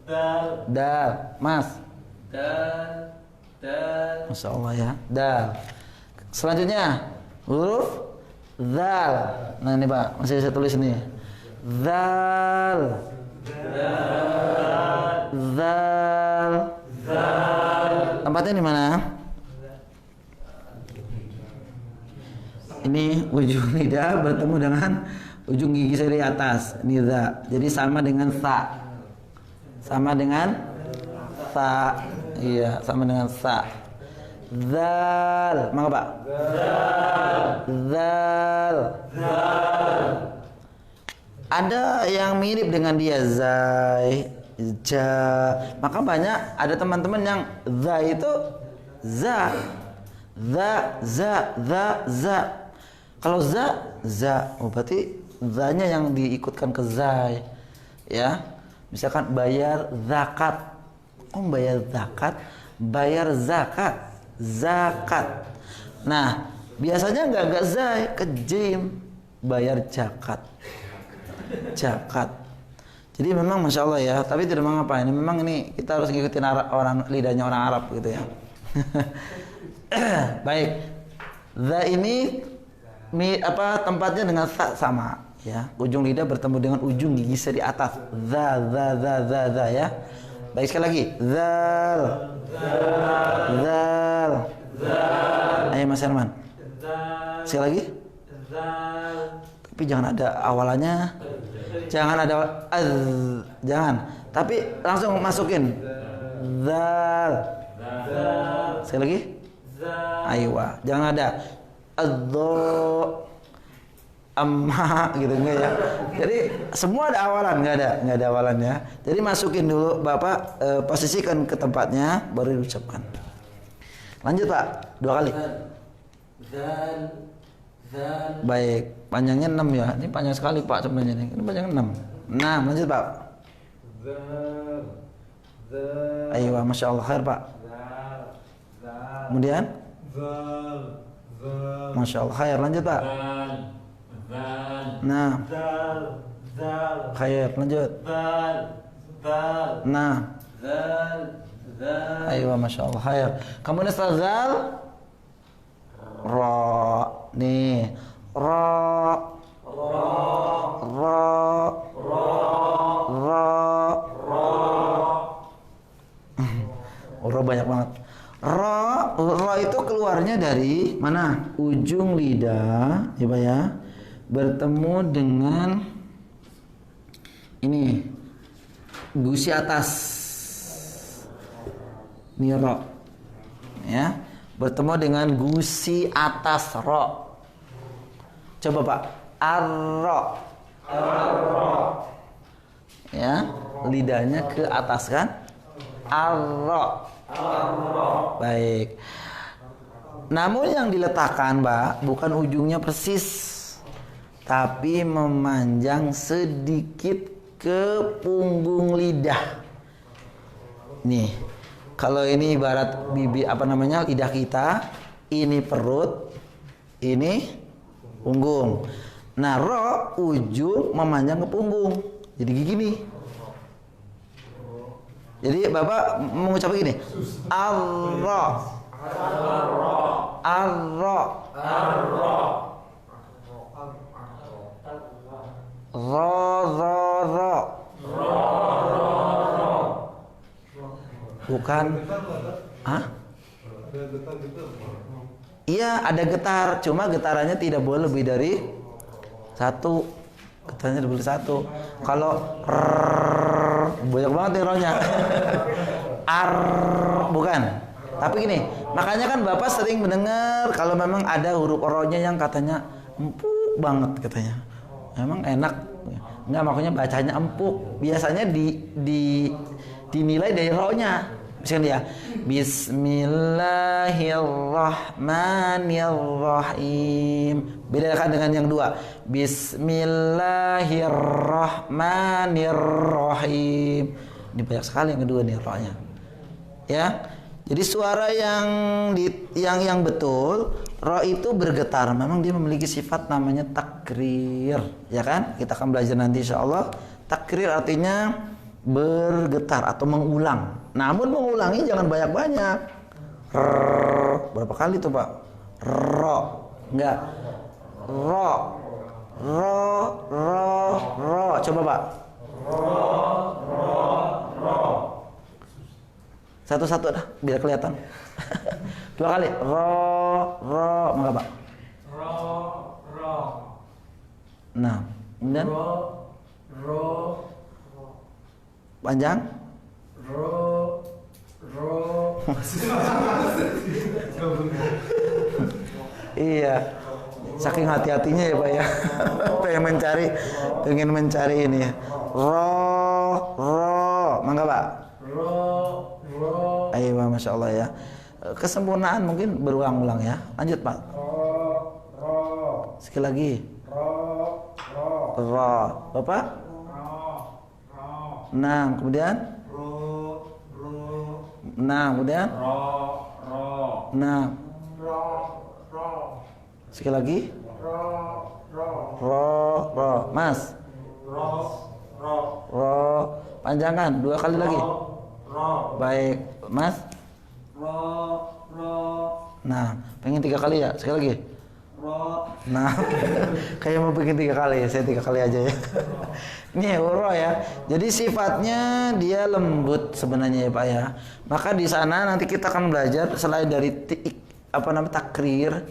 [SPEAKER 2] Dal.
[SPEAKER 1] Dal. Mas.
[SPEAKER 2] Dal. Dal.
[SPEAKER 1] Masya Allah ya. Dal. Selanjutnya huruf zal. Nah ini Pak, masih saya tulis nih. Zal. Zal. Tempatnya di mana? Ini ujung lidah bertemu dengan ujung gigi seri atas. Ini za. Jadi sama dengan sa. Sama dengan sa. Iya, sama dengan sa. Zal. Mangga Pak. Zal. Ada yang mirip dengan dia, zai, ja. Maka banyak ada teman-teman yang za itu za. Za. Kalau za. Oh berarti za-nya yang diikutkan ke zai. Ya. Misalkan bayar zakat. Oh bayar zakat, bayar zakat. Nah, biasanya enggak zai, ke jim, bayar zakat. Jadi memang Masya Allah ya, tapi tidak mengapa ini. Memang ini kita harus ngikutin orang lidahnya orang Arab gitu ya. Baik. Za ini tempatnya dengan sa sama ya. Ujung lidah bertemu dengan ujung gigi seri atas. Za ya. Baik sekali lagi. Zal. Ayo Mas Herman. Sekali lagi. Tapi jangan ada awalannya. Jangan ada jangan. Tapi langsung masukin. Zal. Sekali lagi. Aywa. Jangan ada amma gitu enggak ya. Jadi semua ada awalan, enggak ada awalannya. Jadi masukin dulu Bapak, posisikan ke tempatnya baru diucapkan. Lanjut Pak, 2 kali.
[SPEAKER 2] Zal.
[SPEAKER 1] Baik, panjangnya 6 ya. Ini panjang sekali Pak sebenarnya ini. Ini panjang 6. Nah, lanjut Pak.
[SPEAKER 2] Zal.
[SPEAKER 1] Ayo, Masya Allah khair Pak. Kemudian
[SPEAKER 2] Zal.
[SPEAKER 1] Masya Allah khair, lanjut Pak. Nah,
[SPEAKER 2] Zal.
[SPEAKER 1] khair, lanjut. Nah, ayo Masya Allah khair. Kemudian setelah zal, ra. Nih, ra. Ra banyak banget. Ra itu keluarnya dari mana? Ujung lidah, ya Pak ya. Bertemu dengan ini gusi atas. Ini ra. Ya. Bertemu dengan gusi atas ra. Coba Pak. Ar-ra. Ya, lidahnya ke atas kan? Ar-ra. Baik. Namun yang diletakkan, Mbak, bukan ujungnya persis, tapi memanjang sedikit ke punggung lidah. Nih, kalau ini ibarat lidah kita, ini perut, ini punggung. Nah, ro ujung memanjang ke punggung. Jadi gini. Jadi Bapak mengucap begini. Ar-ra. Ar-ra. Ra. Bukan. Hah? Iya, ada getar. Cuma getarannya tidak boleh lebih dari 1. Getarannya lebih dari 1. Kalau banyak banget nih rohnya. Bukan. Tapi gini, makanya kan Bapak sering mendengar kalau memang ada huruf rohnya yang katanya empuk banget katanya. Memang enak. Enggak, makanya bacanya empuk. Biasanya dinilai dari rohnya. Misalkan ya, Bismillahirrahmanirrahim. Bedakan dengan yang dua. Bismillahirrahmanirrahim. Ini banyak sekali yang kedua nih rohnya. Ya. Jadi suara yang betul, roh itu bergetar. Memang dia memiliki sifat namanya takrir, ya kan? Kita akan belajar nanti insyaallah. Takrir artinya bergetar atau mengulang. Namun mengulangi jangan banyak-banyak. Berapa kali tuh Pak? Ro, enggak. Ro. Coba Pak. Ro. Satu-satu dah, biar kelihatan. 2 kali. Ro. Maka Pak.
[SPEAKER 2] Ro.
[SPEAKER 1] Nah, kemudian
[SPEAKER 2] Ro.
[SPEAKER 1] panjang.
[SPEAKER 2] Ro.
[SPEAKER 1] Iya. Saking hati-hatinya ya Pak ya. pengen mencari ini ya. Ro. Mangga Pak.
[SPEAKER 2] Ro.
[SPEAKER 1] Ayo Masya Allah ya. Kesempurnaan mungkin berulang-ulang ya. Lanjut Pak.
[SPEAKER 2] Ro.
[SPEAKER 1] Sekali lagi. Ro. Bapak? Nah, kemudian?
[SPEAKER 2] Ro.
[SPEAKER 1] Nah, kemudian?
[SPEAKER 2] Ro.
[SPEAKER 1] Nah.
[SPEAKER 2] Ro.
[SPEAKER 1] Sekali lagi.
[SPEAKER 2] Ro.
[SPEAKER 1] Ro. Mas. Ro. Panjangkan 2 kali lagi.
[SPEAKER 2] Ro.
[SPEAKER 1] Baik, Mas.
[SPEAKER 2] Ro.
[SPEAKER 1] Nah, pengen 3 kali ya? Sekali lagi.
[SPEAKER 2] Ro.
[SPEAKER 1] Nah, kayak mau bikin 3 kali, saya 3 kali aja ya. Ini ro ya. Jadi sifatnya dia lembut sebenarnya ya Pak ya. Maka di sana nanti kita akan belajar selain dari takrir,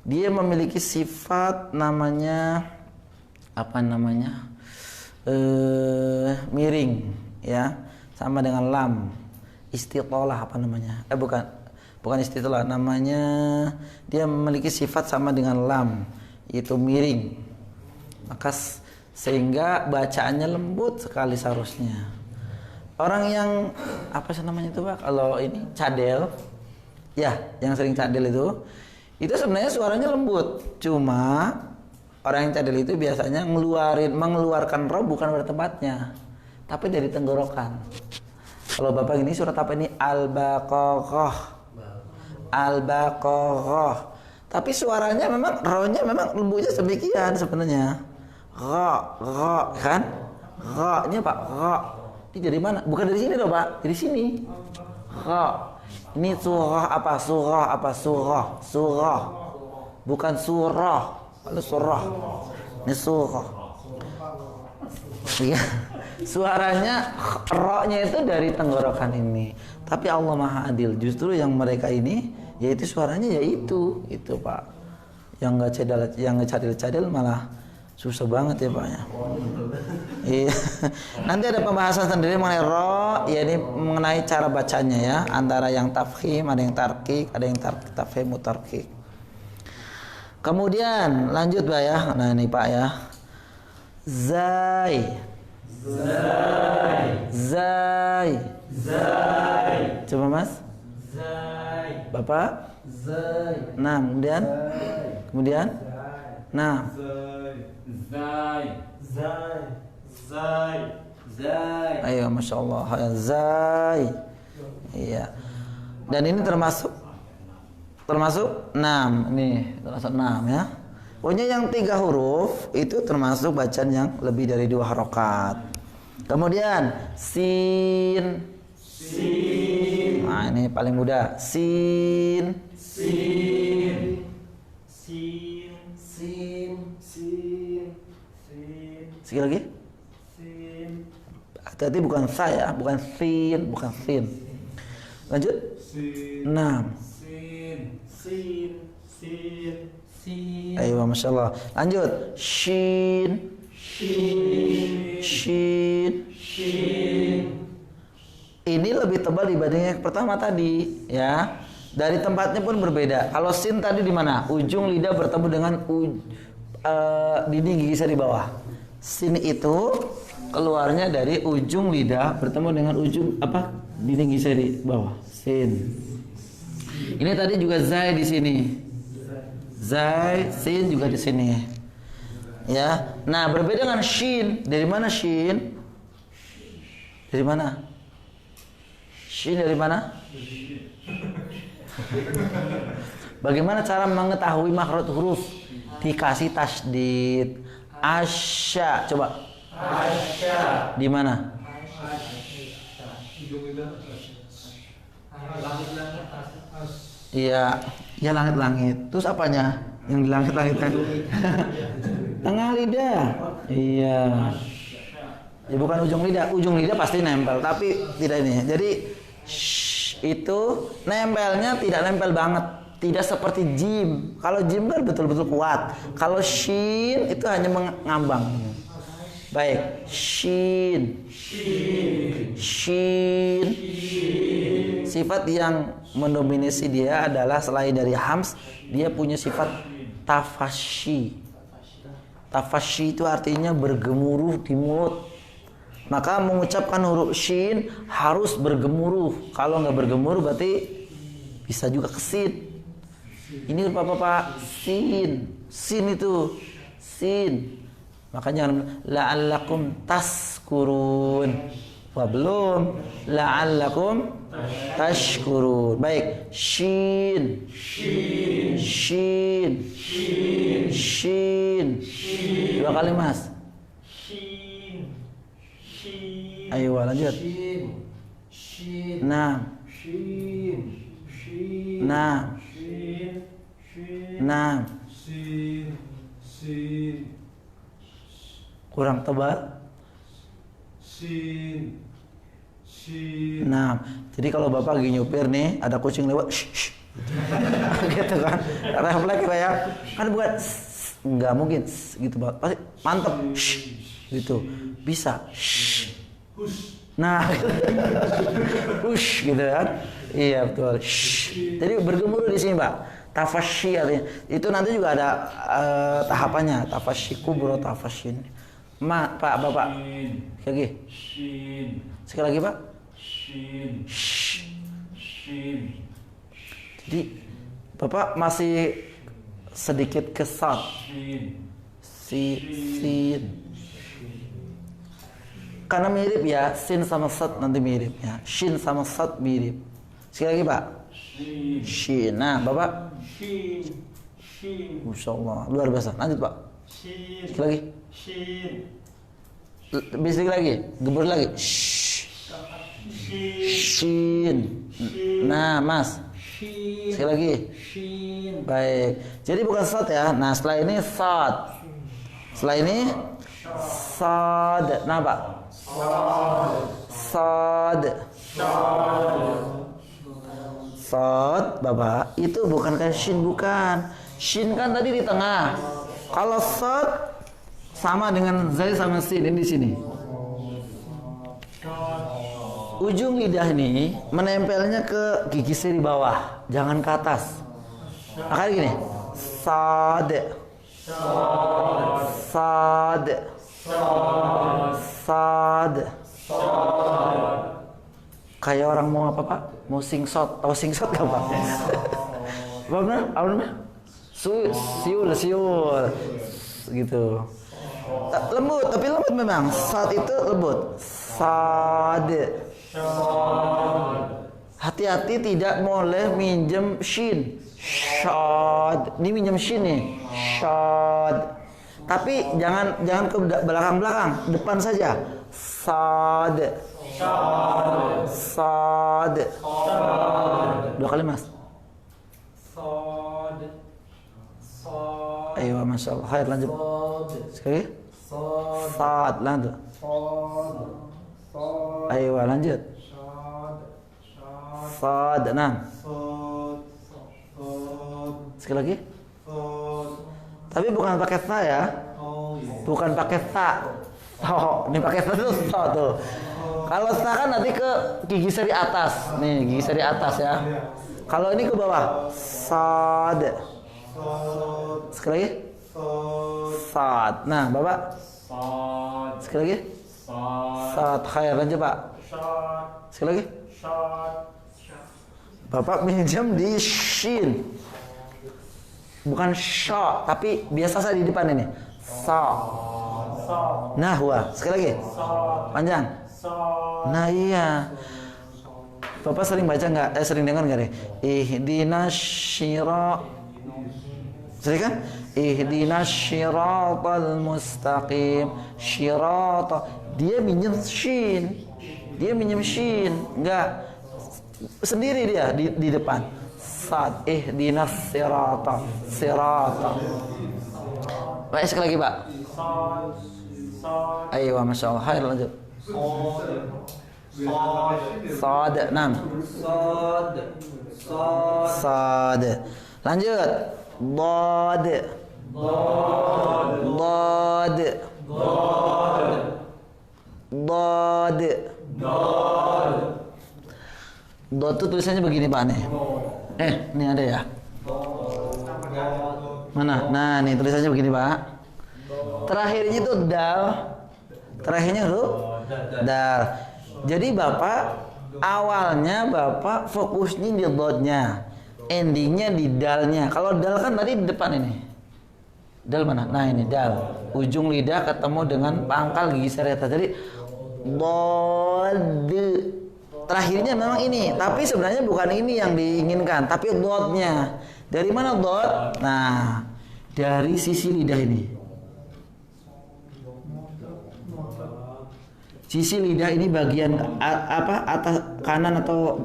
[SPEAKER 1] dia memiliki sifat namanya miring ya, sama dengan lam. Istitolah bukan istitolah, namanya dia memiliki sifat sama dengan lam, yaitu miring. Maka sehingga bacaannya lembut sekali seharusnya. Orang yang namanya itu Pak, kalau ini cadel ya, yang sering cadel itu sebenarnya suaranya lembut, cuma orang yang cadel itu biasanya mengeluarkan roh bukan pada tempatnya, tapi dari tenggorokan. Kalau Bapak ini surat apa ini? Al-Baqarah. Tapi suaranya memang rohnya memang lembutnya demikian sebenarnya. Ra kan? Ra ini Pak, ra. Ini dari mana? Bukan dari sini loh Pak, dari sini. Ra. Ini surah apa? Surah. Bukan surah. Kalau surah. Ini surah. Iya. Suaranya ra-nya itu dari tenggorokan ini. Tapi Allah Maha Adil. Justru yang mereka ini yaitu suaranya yaitu itu Pak. Yang enggak cadel malah susah banget ya Pak ya. Iya. Nanti ada pembahasan sendiri mengenai ro, ya ini mengenai cara bacanya ya, antara yang tafkhim, ada yang tarkik, ada yang tafhim tarkik. Kemudian lanjut Pak ya. Nah ini Pak ya. Zai. Coba Mas.
[SPEAKER 2] Zai.
[SPEAKER 1] Bapak.
[SPEAKER 2] Zai.
[SPEAKER 1] Nah, kemudian. Nah.
[SPEAKER 2] Zai.
[SPEAKER 1] Ayo, Masya Allah. Zai. Iya. Dan ini termasuk 6. Ini termasuk 6 ya. Pokoknya yang 3 huruf itu termasuk bacaan yang lebih dari 2 harokat. Kemudian sin. Nah, ini paling mudah. Sin. Sekali lagi. Hati-hati bukan saya, bukan sin. Lanjut. 6. Ayo, Masya Allah. Lanjut. Shin. Ini lebih tebal dibanding yang pertama tadi, ya. Dari tempatnya pun berbeda. Kalau sin tadi di mana? Ujung lidah bertemu dengan dinding gigi saya di bawah. Sin itu keluarnya dari ujung lidah bertemu dengan ujung apa? Dinding giseri bawah. Sin. Ini tadi juga zai di sini. Zai, sin juga di sini. Ya. Nah, berbeda dengan shin. Dari mana shin? Dari mana? Shin dari mana? Bagaimana cara mengetahui makhraj huruf? Dikasih tasdid. Asya. Coba. Asya. Di mana? Iya, ya langit-langit. Terus apanya? Yang di langit-langit kan? Tengah lidah. Iya. Ya bukan ujung lidah. Ujung lidah pasti nempel, tapi tidak ini. Jadi itu nempelnya tidak nempel banget. Tidak seperti jim. Kalau jim kan betul-betul kuat. Kalau shin itu hanya mengambang. Baik, shin. Shin. Sifat yang mendominasi dia adalah selain dari hams, dia punya sifat tafashi. Tafashi itu artinya bergemuruh di mulut. Maka mengucapkan huruf shin harus bergemuruh. Kalau nggak bergemuruh berarti bisa juga kesin. Ini Bapak sin. Sin itu sin. Makanya la'allakum taskurun. Wah belum. La'allakum tashkurun. Baik. Shin. Shin. Shin. Dua kali Mas. Ayo lanjut. Nah. Nah. Nah. Kurang tebal. Nah, jadi kalau Bapak lagi nyupir nih, ada kucing lewat, gitu kan? Refleks kayak kan bukan, nggak mungkin, gitu Pak. Pasti mantep, gitu, bisa. Nah, gitu kan? Iya betul. Jadi bergemuruh di sini Pak. Tafashi artinya. Itu nanti juga ada tahapannya. Tafashi kubro, tafashin. Pak, Bapak. Sekali lagi. Sekali lagi Pak. Jadi Bapak masih sedikit kesat. Sin. Karena mirip ya, sin sama sat nanti mirip ya. Shin sama sat mirip. Sekali lagi Pak. Shin. Nah, Bapak. Masya Allah, luar biasa. Lanjut Pak. Sekali lagi. Bisa lagi. Gebur lagi. Shin. Nah, Mas. Sekali lagi. Baik. Jadi bukan sat ya. Nah, setelah ini sat. Setelah ini sad. Nah, Pak. Sad. Sad, Bapak, itu bukan kayak shin, bukan. Shin kan tadi di tengah. Kalau sad sama dengan zai sama sin ini di sini. Ujung lidah ini menempelnya ke gigi seri bawah, jangan ke atas. Makanya gini. Sad. Sad. Sad. Kayak orang mau apa Pak? Mau singsot. Tahu singsot gak Pak? Apa benar? Apa namanya? Siul. Gitu. Lembut, tapi lembut memang. Sad itu lembut. Sad. Hati-hati tidak boleh minjem shin. Shad. Ini minjem shin nih. Shad. Tapi jangan ke belakang-belakang, depan saja. Sad. Sad. Dua kali Mas. Ayo Masya Allah. Hai lanjut. Sekali. Sad lanjut. Ayo lanjut. Sad. Nah. Sekali lagi. Tapi bukan pakai ta ya. Bukan pakai ta. Oh, ini pakai ta tuh. Tuh. Kalau ta kan nanti ke gigi seri atas. Nih, gigi seri atas ya. Kalau ini ke bawah. Sad. Sekali lagi. Sad. Nah, Bapak. Sekali lagi. Sad. Khair, lanjut Pak. Sekali lagi. Bapak minjam di shin. Bukan sha, tapi biasa saya di depan ini. Sa. Nah, huwa. Sekali lagi. Panjang. Nah, iya. Bapak sering baca nggak? Sering dengar nggak deh? Ihdinas syira. Sering kan? Ihdinas syiratal mustaqim. Syirata. Dia minjem shin. Enggak. Sendiri dia di depan. Sad. Ihdinas sirata. Baik, sekali lagi Pak. Ayo, Masya Allah. Hai, lanjut. Sad. Nam. Sad. Lanjut. Dad. Dad itu tulisannya begini Pak nih. Ini ada ya. Mana? Nah, nih tulisannya begini Pak. Terakhirnya itu dal. Terakhirnya itu dal. Jadi Bapak awalnya Bapak fokusnya di dotnya, endingnya di dalnya. Kalau dal kan tadi di depan ini. Dal mana? Nah ini dal. Ujung lidah ketemu dengan pangkal gigi sereta. Jadi dod. Terakhirnya memang ini, tapi sebenarnya bukan ini yang diinginkan, tapi dotnya. Dari mana dot? Nah, dari sisi lidah ini. Sisi lidah ini bagian atas kanan atau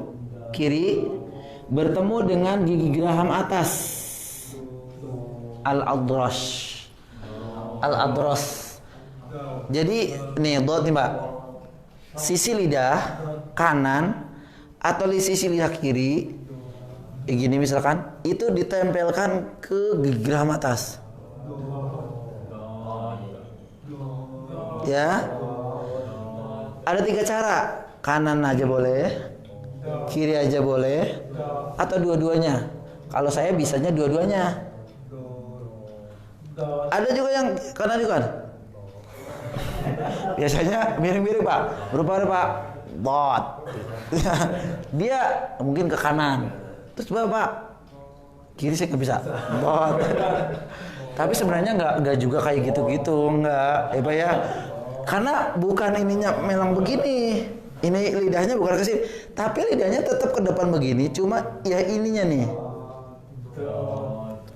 [SPEAKER 1] kiri bertemu dengan gigi geraham atas. Al-adras. Jadi nih dot nih Mbak. Sisi lidah kanan atau di sisi lidah kiri gini misalkan itu ditempelkan ke gigi geraham atas. Ya. Ada 3 cara. Kanan aja boleh, kiri aja boleh, atau dua-duanya. Kalau saya bisanya dua-duanya. Ada juga yang kanan juga. Biasanya miring-miring Pak. Berupa dot. Dia mungkin ke kanan. Terus Bapak kiri saya nggak bisa. Dot. Tapi sebenarnya nggak juga kayak gitu-gitu, nggak. Pak ya. Karena bukan ininya memang begini. Ini lidahnya bukan ke sini, tapi lidahnya tetap ke depan begini, cuma ya ininya nih.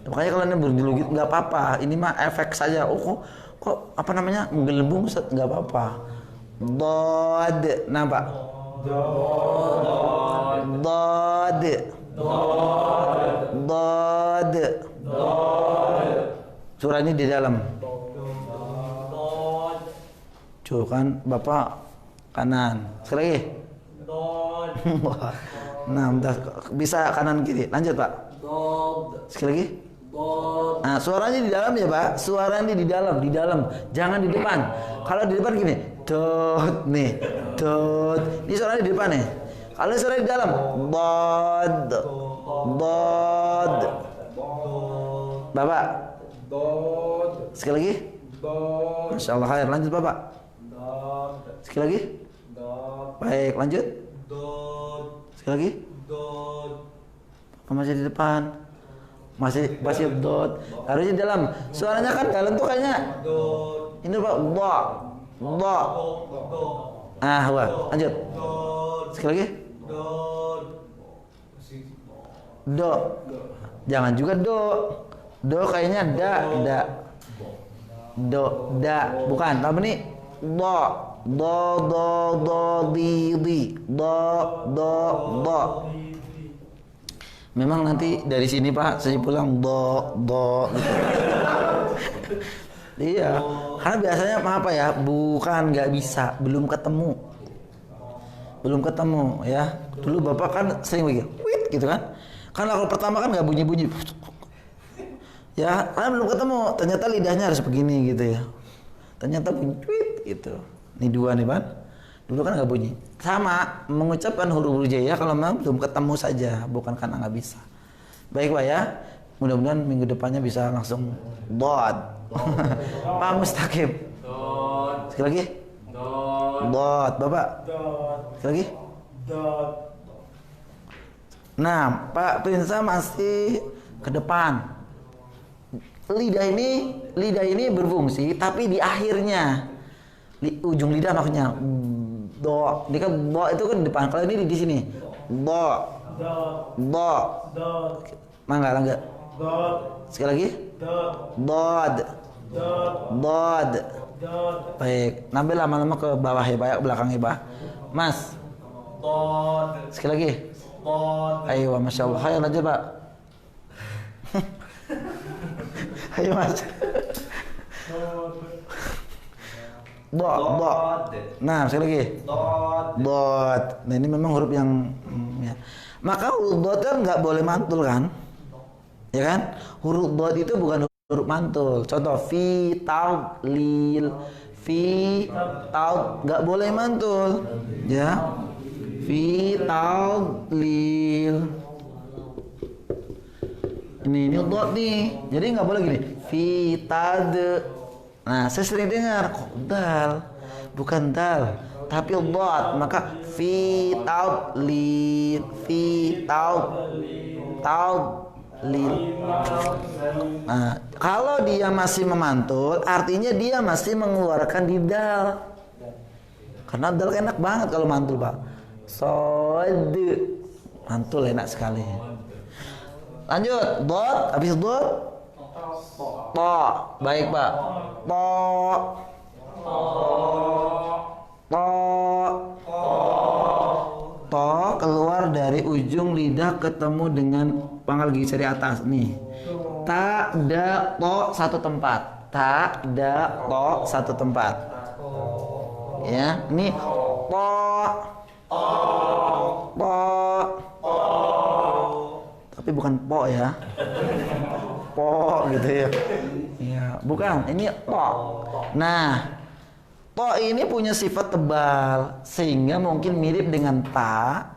[SPEAKER 1] Makanya kalau ini berdulu gitu nggak apa-apa. Ini mah efek saja. Oh kok apa namanya menggelembung Ustaz, nggak apa-apa. Dod, nah Pak. Dod. Suaranya di dalam. Tuh kan Bapak kanan. Sekali lagi. Nah, bisa kanan kiri. Lanjut Pak. Sekali lagi. Nah, suaranya di dalam ya Pak. Suaranya di dalam. Jangan di depan. Kalau di depan gini, dot nih, dot. Ini suaranya di depan nih. Kalau suaranya di dalam, dot. Bapak. Sekali lagi. Masya Allah, khair. Lanjut Bapak. Sekali lagi. Baik, lanjut. Sekali lagi. Masih di depan. Masih dot. Harusnya di dalam. Suaranya kan dalam tuh kayaknya. Ini Pak, do. Wah, lanjut. Sekali lagi. Do. Jangan juga do. Do kayaknya da. Do, da. Bukan, tapi ini do, di. Do. Memang nanti dari sini Pak saya pulang do gitu. Iya, karena biasanya apa ya? Bukan nggak bisa, belum ketemu ya. Dulu Bapak kan sering begitu, wit gitu kan? Karena kalau pertama kan nggak bunyi. Ya, karena belum ketemu. Ternyata lidahnya harus begini gitu ya. Ternyata bunyi wit gitu. Ini 2 nih Pak. Dulu kan nggak bunyi. Sama mengucapkan huruf hijaiyah kalau memang belum ketemu saja, bukan karena nggak bisa. Baik Pak ya. Mudah-mudahan minggu depannya bisa langsung dot. Pak Mustaqim. Sekali lagi. Dot. Bapak. Sekali lagi. Nah, Pak Prinsa masih ke depan. Lidah ini berfungsi, tapi di akhirnya, ujung lidah maksudnya. Do. Dia kan do itu kan di depan. Kalau ini di sini. Do. Do. Langga. Sekali lagi. Dod. Dod. Baik. Nambah lama-lama ke bawah ya, Pak, belakang ya, Pak. Mas. Sekali lagi. Ayo, Masya Allah. Ayo lanjut, Pak. Ayo, Mas. Dot. Nah, sekali lagi. Dot. Nah, ini memang huruf yang ya. Maka huruf dot kan nggak boleh mantul kan? Ya kan? Huruf dot itu bukan huruf mantul. Contoh fi, taw, lil. Fi, taw, nggak boleh mantul. Ya. Fi, taw, lil. Ini dot nih. Jadi nggak boleh gini. Fi, tad. Nah, saya sering dengar kok dal, bukan dal, tapi dot. Maka fi taud lil, fi taud lil. Nah, kalau dia masih memantul, artinya dia masih mengeluarkan di dal. Karena dal enak banget kalau mantul, Pak. Sod, mantul enak sekali. Lanjut, dot, habis dot. To, baik Pak. To keluar dari ujung lidah ketemu dengan pangkal gigi seri atas nih. Ta, da, to satu tempat. Ta, da, to satu tempat. Ya, ini to. Tapi bukan po ya. Po gitu ya. Ya, bukan, ini to. Nah, to ini punya sifat tebal sehingga mungkin mirip dengan ta,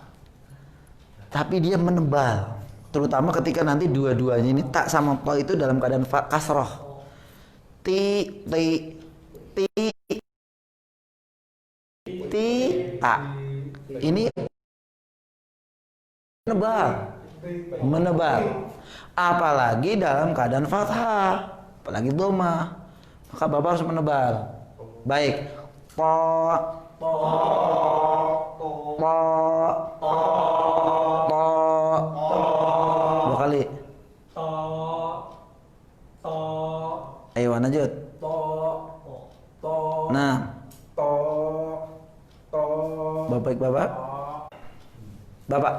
[SPEAKER 1] tapi dia menebal. Terutama ketika nanti dua-duanya ini ta sama to itu dalam keadaan kasroh. Ti, ta. Ini menebal. Apalagi dalam keadaan fathah, apalagi doma, maka Bapak harus menebal. Baik, po, dua kali. Ayo lanjut. Nah, Bapak.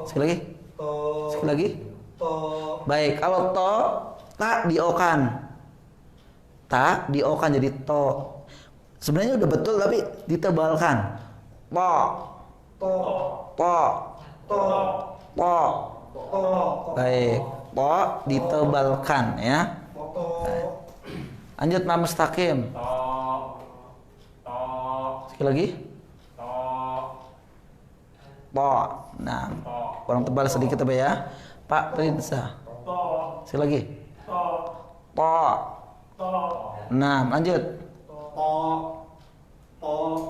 [SPEAKER 1] Sekali lagi. Sekali lagi. Baik, kalau to tak diokan. Tak diokan jadi to. Sebenarnya udah betul tapi ditebalkan. To. Baik, to ditebalkan ya. Lanjut ma mustaqim. Sekali lagi. To. Nah, kurang tebal sedikit apa ya? Pak Prinsa. Sekali lagi. To. Nah, lanjut.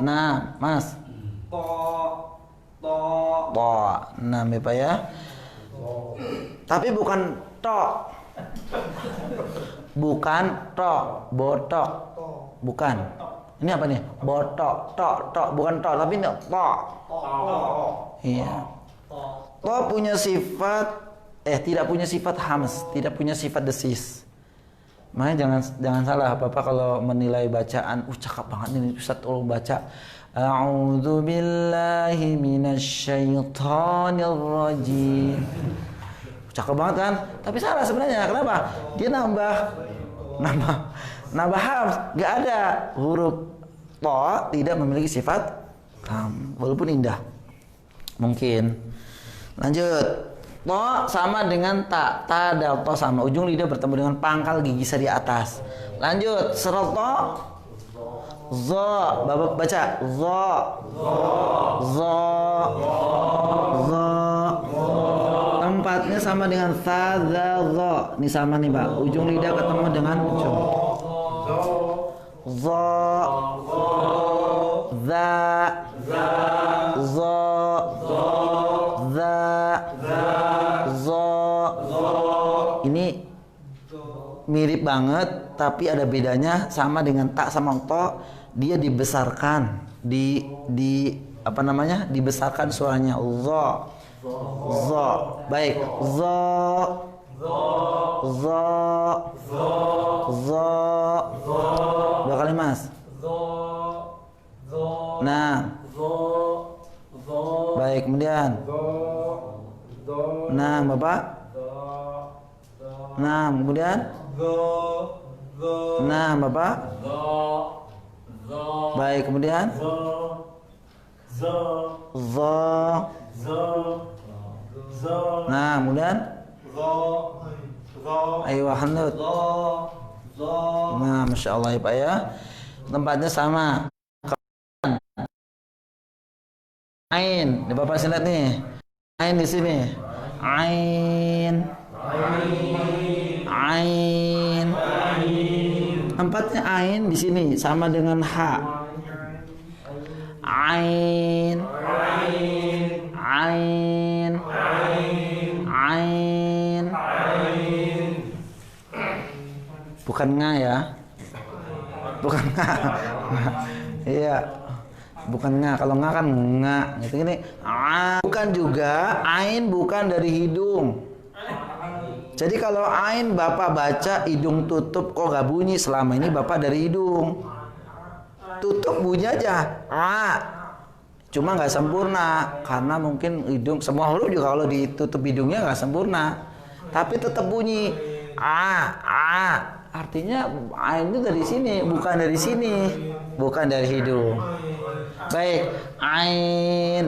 [SPEAKER 1] Nah, Mas. To. Nah, Bapak ya. Tapi bukan to. Bukan to, botok. Bukan. Ini apa nih? Botok, to, bukan to, tapi ini to. Iya. To punya sifat tidak punya sifat hams, tidak punya sifat desis. Makanya jangan salah Bapak kalau menilai bacaan, cakep banget ini Ustaz, tolong baca. A'udzu billahi minasyaitonir rajim. Cakep banget kan? Tapi salah sebenarnya. Kenapa? Dia nambah hams, enggak ada huruf to tidak memiliki sifat ham, walaupun indah. Mungkin. Lanjut. To sama dengan ta. Ta dan to sama. Ujung lidah bertemu dengan pangkal gigi seri atas. Lanjut. Seroto. Zo. Bapak baca. Zo. Zo. Zo. Tempatnya sama dengan sa, za, zo. Ini sama nih Pak. Ujung lidah ketemu dengan ujung. Zo. za, zo, za, zo. Ini mirip banget, tapi ada bedanya. Sama dengan ta sama to, dia dibesarkan, apa namanya? Dibesarkan suaranya. Zo, zo. Baik, zo, zo, zo. Dua kali mas. Nah. Baik, kemudian. Nah, Bapak. Nah, kemudian. Nah, Bapak. Baik, kemudian. Nah, kemudian. Ayo, Hanud. Nah, Masya Allah ya Pak ya. Tempatnya sama. Ain, di Bapak lihat nih. Ain di sini. Ain. Ain. Tempatnya ain di sini sama dengan ha. Ain. Ain. Ain. Bukan nga ya. Bukan nga. Iya. Bukan nga, kalau nga kan nga gitu gini. Bukan juga, ain bukan dari hidung. Jadi kalau ain Bapak baca hidung tutup kok gak bunyi, selama ini Bapak dari hidung. Tutup bunyi aja. Cuma gak sempurna karena mungkin hidung, semua huruf juga kalau ditutup hidungnya gak sempurna. Tapi tetap bunyi. Artinya ain itu dari sini, bukan dari sini. Bukan dari hidung. Baik, ain.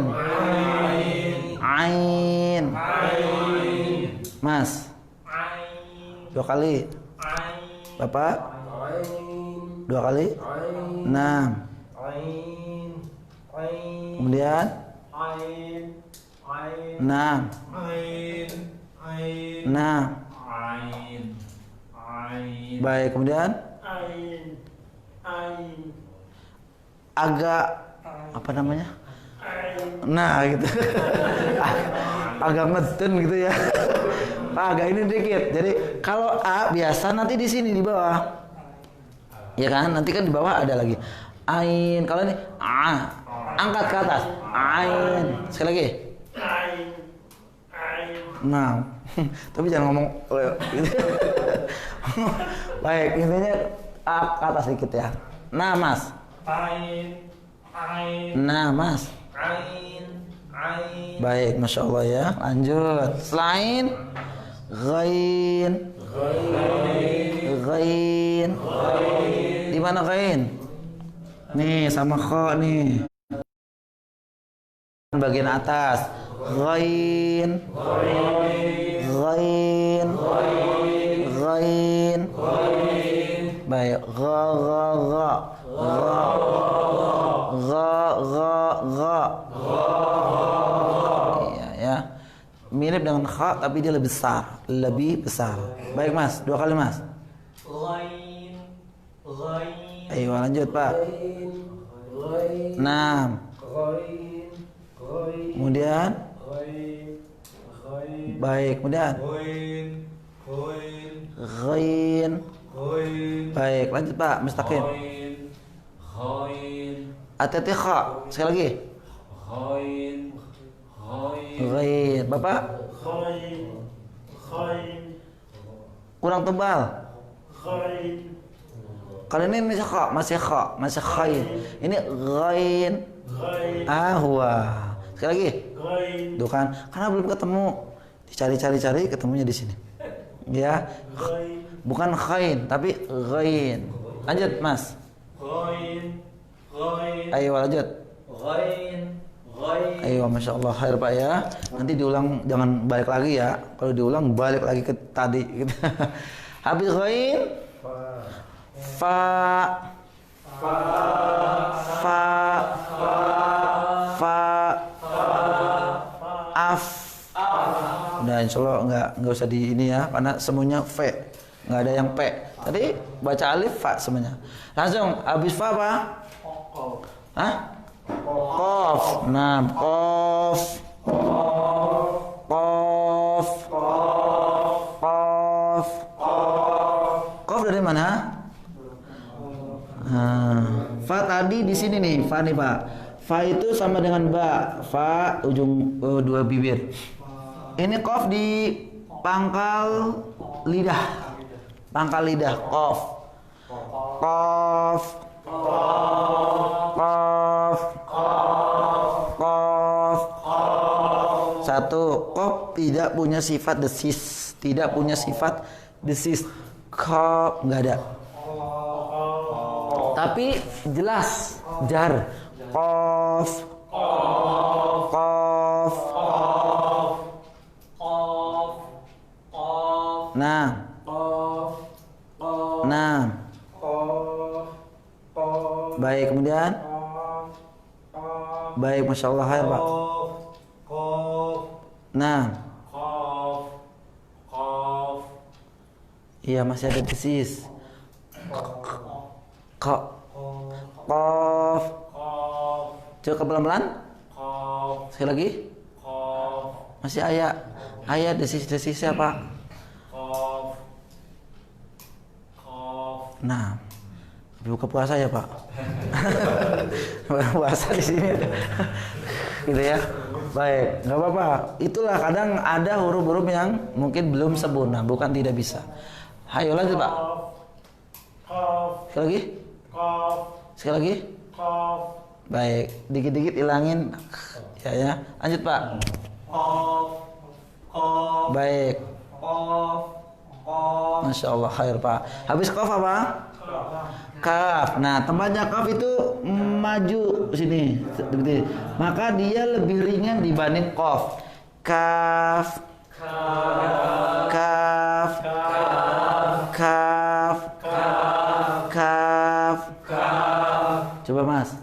[SPEAKER 1] Ain. Mas. Dua kali. Bapak. Dua kali. 6. Kemudian. 6. 6. Baik, kemudian. Agak apa namanya? Nah, gitu. Agak ngeden gitu ya. Agak ini dikit. Jadi kalau A biasa nanti di sini di bawah. Ya kan? Nanti kan di bawah ada lagi. Ain. Kalau ini angkat ke atas. Ain. Sekali lagi. Nah. Tapi jangan ngomong gitu. Baik, intinya A ke atas dikit ya. Nah, Mas. Nah, Mas. Baik, Masya Allah ya. Lanjut. Selain ghain. Ghain. Di mana ghain? Nih, sama kha nih. Bagian atas. Ghain. Ghain. Ghain. Baik. Gha. Iya ya. Mirip dengan kha tapi dia lebih besar, Baik Mas, 2 kali Mas. Ayo lanjut Pak. 6. Kemudian. Baik, kemudian. Ghain. Baik, lanjut Pak, mustaqim. Hati-hati kha. Sekali lagi. Ghain. Bapak? Kurang tebal. Kalau ini masih kha, masih khain. Ini ghain. Ahwa. Sekali lagi. Tuh kan, karena belum ketemu. Dicari-cari ketemunya di sini. Ya. Bukan khain, tapi ghain. Lanjut, Mas. Ayo lanjut. Ayo, Masya Allah, khair Pak ya. Nanti diulang, jangan balik lagi ya. Kalau diulang balik lagi ke tadi. Habis ghain. Fa. Af. Udah, insya Allah nggak usah di ini ya, karena semuanya V, nggak ada yang P. Tadi baca alif fa semuanya. Langsung habis fa apa? Hah? Qaf. Nah, qaf. Qaf. Qaf. Qaf dari mana? Fa tadi di sini nih, fa nih Pak. Fa itu sama dengan ba. Fa ujung dua bibir. Ini qaf di pangkal lidah. Pangkal lidah, qaf. Qaf. Qaf. Qaf. Satu, qaf tidak punya sifat desis, tidak punya sifat desis. Qaf enggak ada. Tapi jelas jar. Qaf. Qaf. Nah. Nah. Baik, kemudian. Baik, Masya Allah, khair Pak. Nah. Iya, masih ada desis. Qaf. Coba pelan-pelan. Sekali lagi. Masih ayat desis-desisnya Pak. Nah, buka puasa ya Pak. Buka puasa di sini. Gitu ya. Baik, nggak apa-apa. Itulah kadang ada huruf-huruf yang mungkin belum sempurna, bukan tidak bisa. Hayo lanjut Pak. Sekali lagi. Sekali lagi. Baik, dikit-dikit ilangin. Ya. Lanjut Pak. Baik. Masya Allah, khair Pak. Habis qaf apa? Kaf. Nah, tempatnya kaf itu maju sini, maka dia lebih ringan dibanding qaf. Kaf. Kaf. Kaf. Kaf. Coba Mas.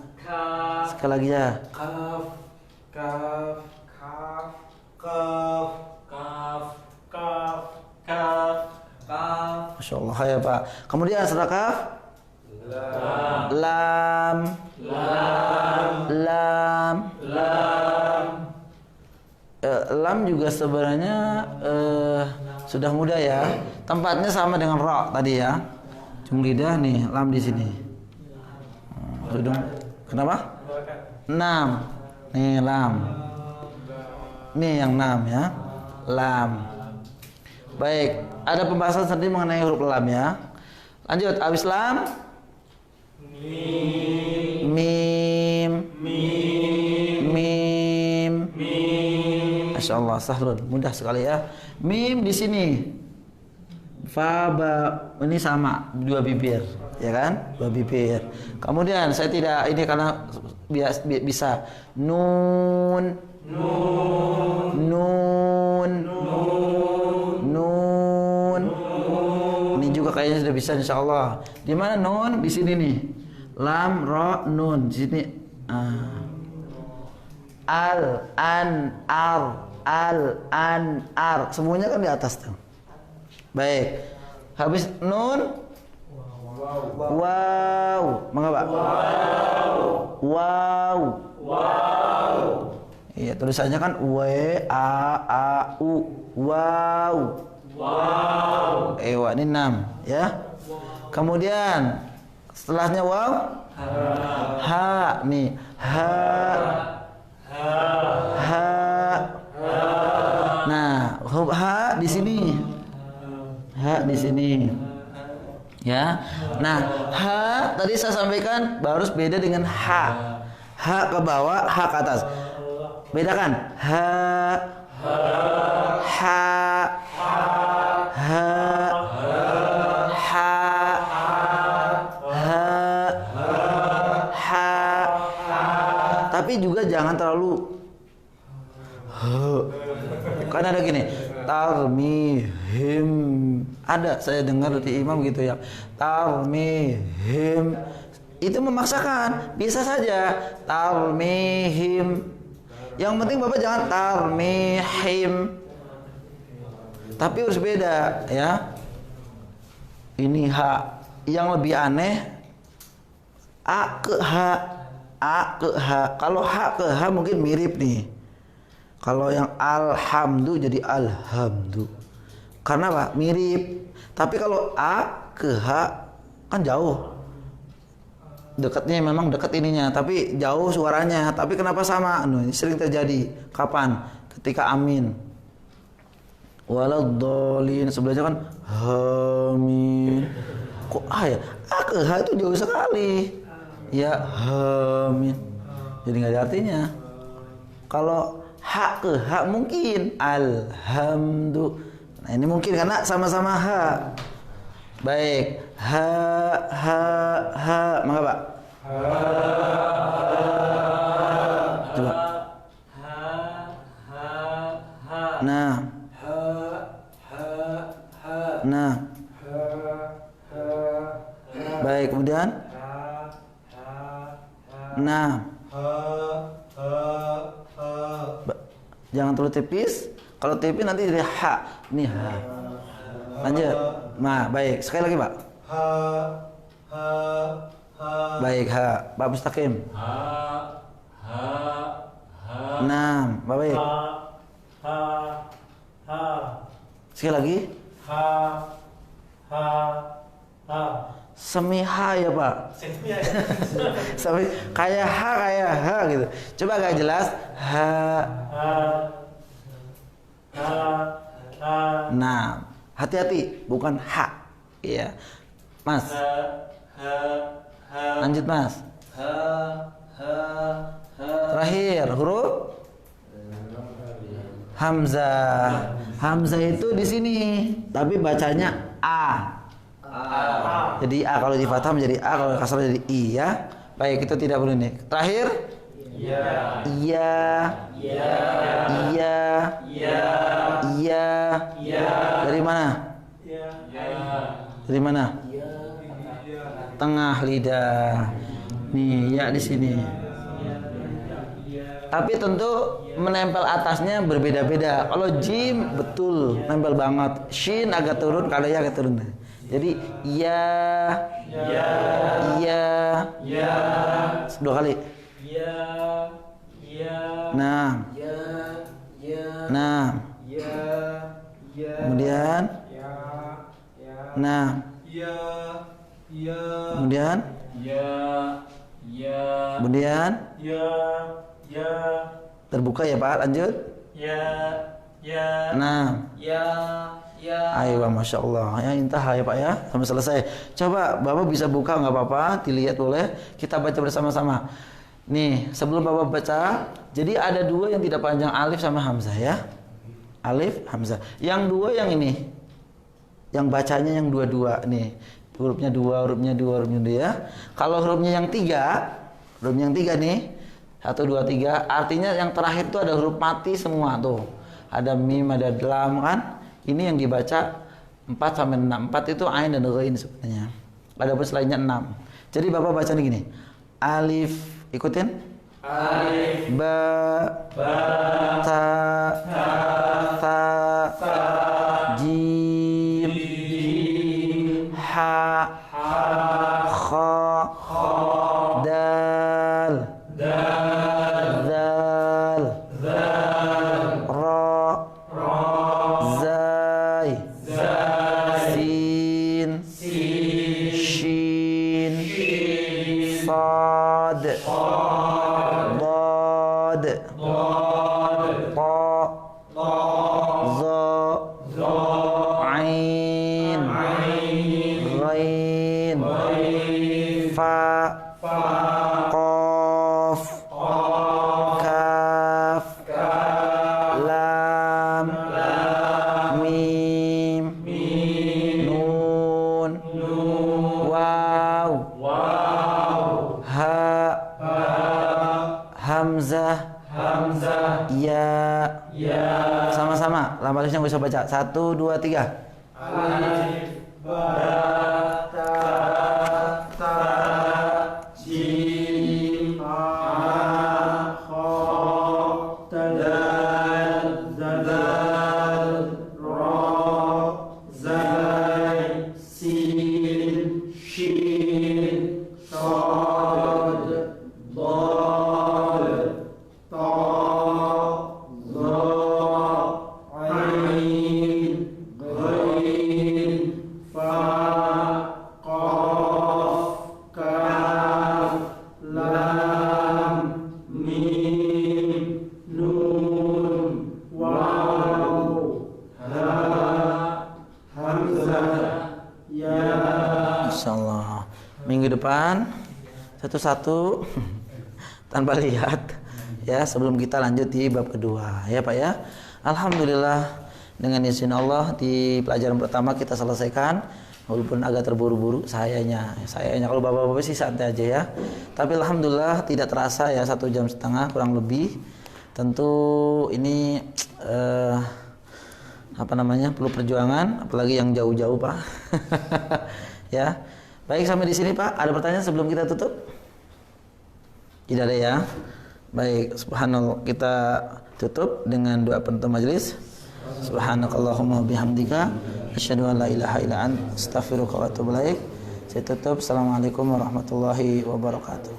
[SPEAKER 1] Sekali lagi ya.
[SPEAKER 2] Kaf. Kaf. Kaf. Kaf. Kaf. Kaf. Kaf. Kaf.
[SPEAKER 1] Masya Allah, ya Pak. Kemudian setelah kaf. Lam. Lam. Lam. Lam. Lam juga sebenarnya sudah mudah ya. Tempatnya sama dengan ra tadi ya. Ujung lidah nih, lam di sini. Kenapa? 6. Nih lam. Nih yang 6 ya. Lam. Baik, ada pembahasan sendiri mengenai huruf lam ya. Lanjut, habis lam. Mim. Mim. Masya Allah, sahlun, mudah sekali ya. Mim di sini. Fa, ba, ini sama, dua bibir, ya kan? Dua bibir. Kemudian saya tidak ini karena bisa nun. Ini juga kayaknya sudah bisa insya Allah. Di mana nun? Di sini nih. Lam, ro, nun. Di sini. Al, an, ar. Semuanya kan di atas tuh. Baik. Habis nun. Wow. Mengapa? Wow. Iya, tulisannya kan w a u. Wow. Ewa ini 6 ya. Kemudian setelahnya wow. Ha nih. Ha. Nah, huruf ha di sini. Ha di sini. Ya. Nah, ha tadi saya sampaikan harus beda dengan ha. Ha ke bawah, ha ke atas. Bedakan. Ha. Ha. Ha. Ha. Ha. Tapi juga jangan terlalu kan ada gini, tarmihim. Ada saya dengar dari imam gitu ya. Tarmihim. Itu memaksakan. Bisa saja tarmihim. Yang penting Bapak jangan tarmihim. Tapi harus beda ya. Ini ha. Yang lebih aneh a ke ha. A ke H. Kalau H ke H mungkin mirip nih. Kalau yang alhamdu jadi alhamdu. Karena apa? Mirip. Tapi kalau A ke H kan jauh. Dekatnya memang dekat ininya, tapi jauh suaranya. Tapi kenapa sama? Ini sering terjadi. Kapan? Ketika amin. Waladhdallin sebelahnya kan amin. Kok A ya? A ke H itu jauh sekali. Ya amin. Jadi nggak ada artinya. Kalau H ke H mungkin alhamdu. Nah ini mungkin karena sama-sama H. Baik. H. Maka Pak. Coba. Nah. Nah. Baik, kemudian. Nah. Jangan terlalu tipis. Kalau tipis nanti jadi H. Ini H. Lanjut. Nah, baik. Sekali lagi, Pak. Baik, H. Pak Mustaqim. Nah, baik. Sekali lagi. Semi H ya Pak. Semi kayak H gitu. Coba agak jelas. H. Nah, hati-hati, bukan H. Iya. Mas. Lanjut Mas. Terakhir huruf Hamzah. Hamzah itu di sini, tapi bacanya A. Jadi A kalau di fathah menjadi A, kalau kasrah jadi I ya. Baik, itu tidak perlu nih. Terakhir Iya. Dari mana? Dari mana? Tengah lidah. Nih, ya di sini. Tapi tentu menempel atasnya berbeda-beda. Kalau jim betul nempel banget. Shin agak turun, kalau ya agak turun. Jadi iya. Dua kali. Nah. Kemudian. Nah. Kemudian. Terbuka ya Pak, lanjut. Nah. Ayo, Masya Allah. Ya intah ya Pak ya, sampai selesai. Coba Bapak bisa buka nggak apa-apa, dilihat boleh. Kita baca bersama-sama. Nih, sebelum Bapak baca, jadi ada dua yang tidak panjang, alif sama hamzah ya. Alif, hamzah. Yang dua yang ini. Yang bacanya yang dua-dua nih. Hurufnya dua ya. Kalau hurufnya yang tiga nih. 1, 2, 3. Artinya yang terakhir itu ada huruf mati semua tuh. Ada mim, ada lam kan. Ini yang dibaca 4 sampai 6. 4 itu ain dan ghain sebenarnya. Ada pun selainnya 6. Jadi Bapak baca nih gini. Alif, ikutin. Alif, ba, ta, jim, ha, kha, dal, zal, ra, zai, sin, shin, sad, ضاد طاء ظاء عين غين فاء قاف كاف لام ميم نون واو هاء Hamzah, ya. Sama-sama. Lama alifnya bisa baca. 1, 2, 3. Alif, ba, ta, jim, ha, kha, dal, ra, zai, sin, shin, sad, dal. satu-satu tanpa lihat ya sebelum kita lanjut di bab kedua ya Pak ya. Alhamdulillah dengan izin Allah di pelajaran pertama kita selesaikan walaupun agak terburu-buru sayanya kalau bapak-bapak sih santai aja ya. Tapi alhamdulillah tidak terasa ya 1,5 jam kurang lebih. Tentu ini perlu perjuangan apalagi yang jauh-jauh Pak. Ya. Baik sampai di sini Pak. Ada pertanyaan sebelum kita tutup? Tidak ada ya. Baik, subhanallah kita tutup dengan doa penutup majelis. Subhanakallahumma bihamdika asyhadu an la ilaha illa anta astaghfiruka wa atubu ilaik. Saya tutup. Assalamualaikum warahmatullahi wabarakatuh.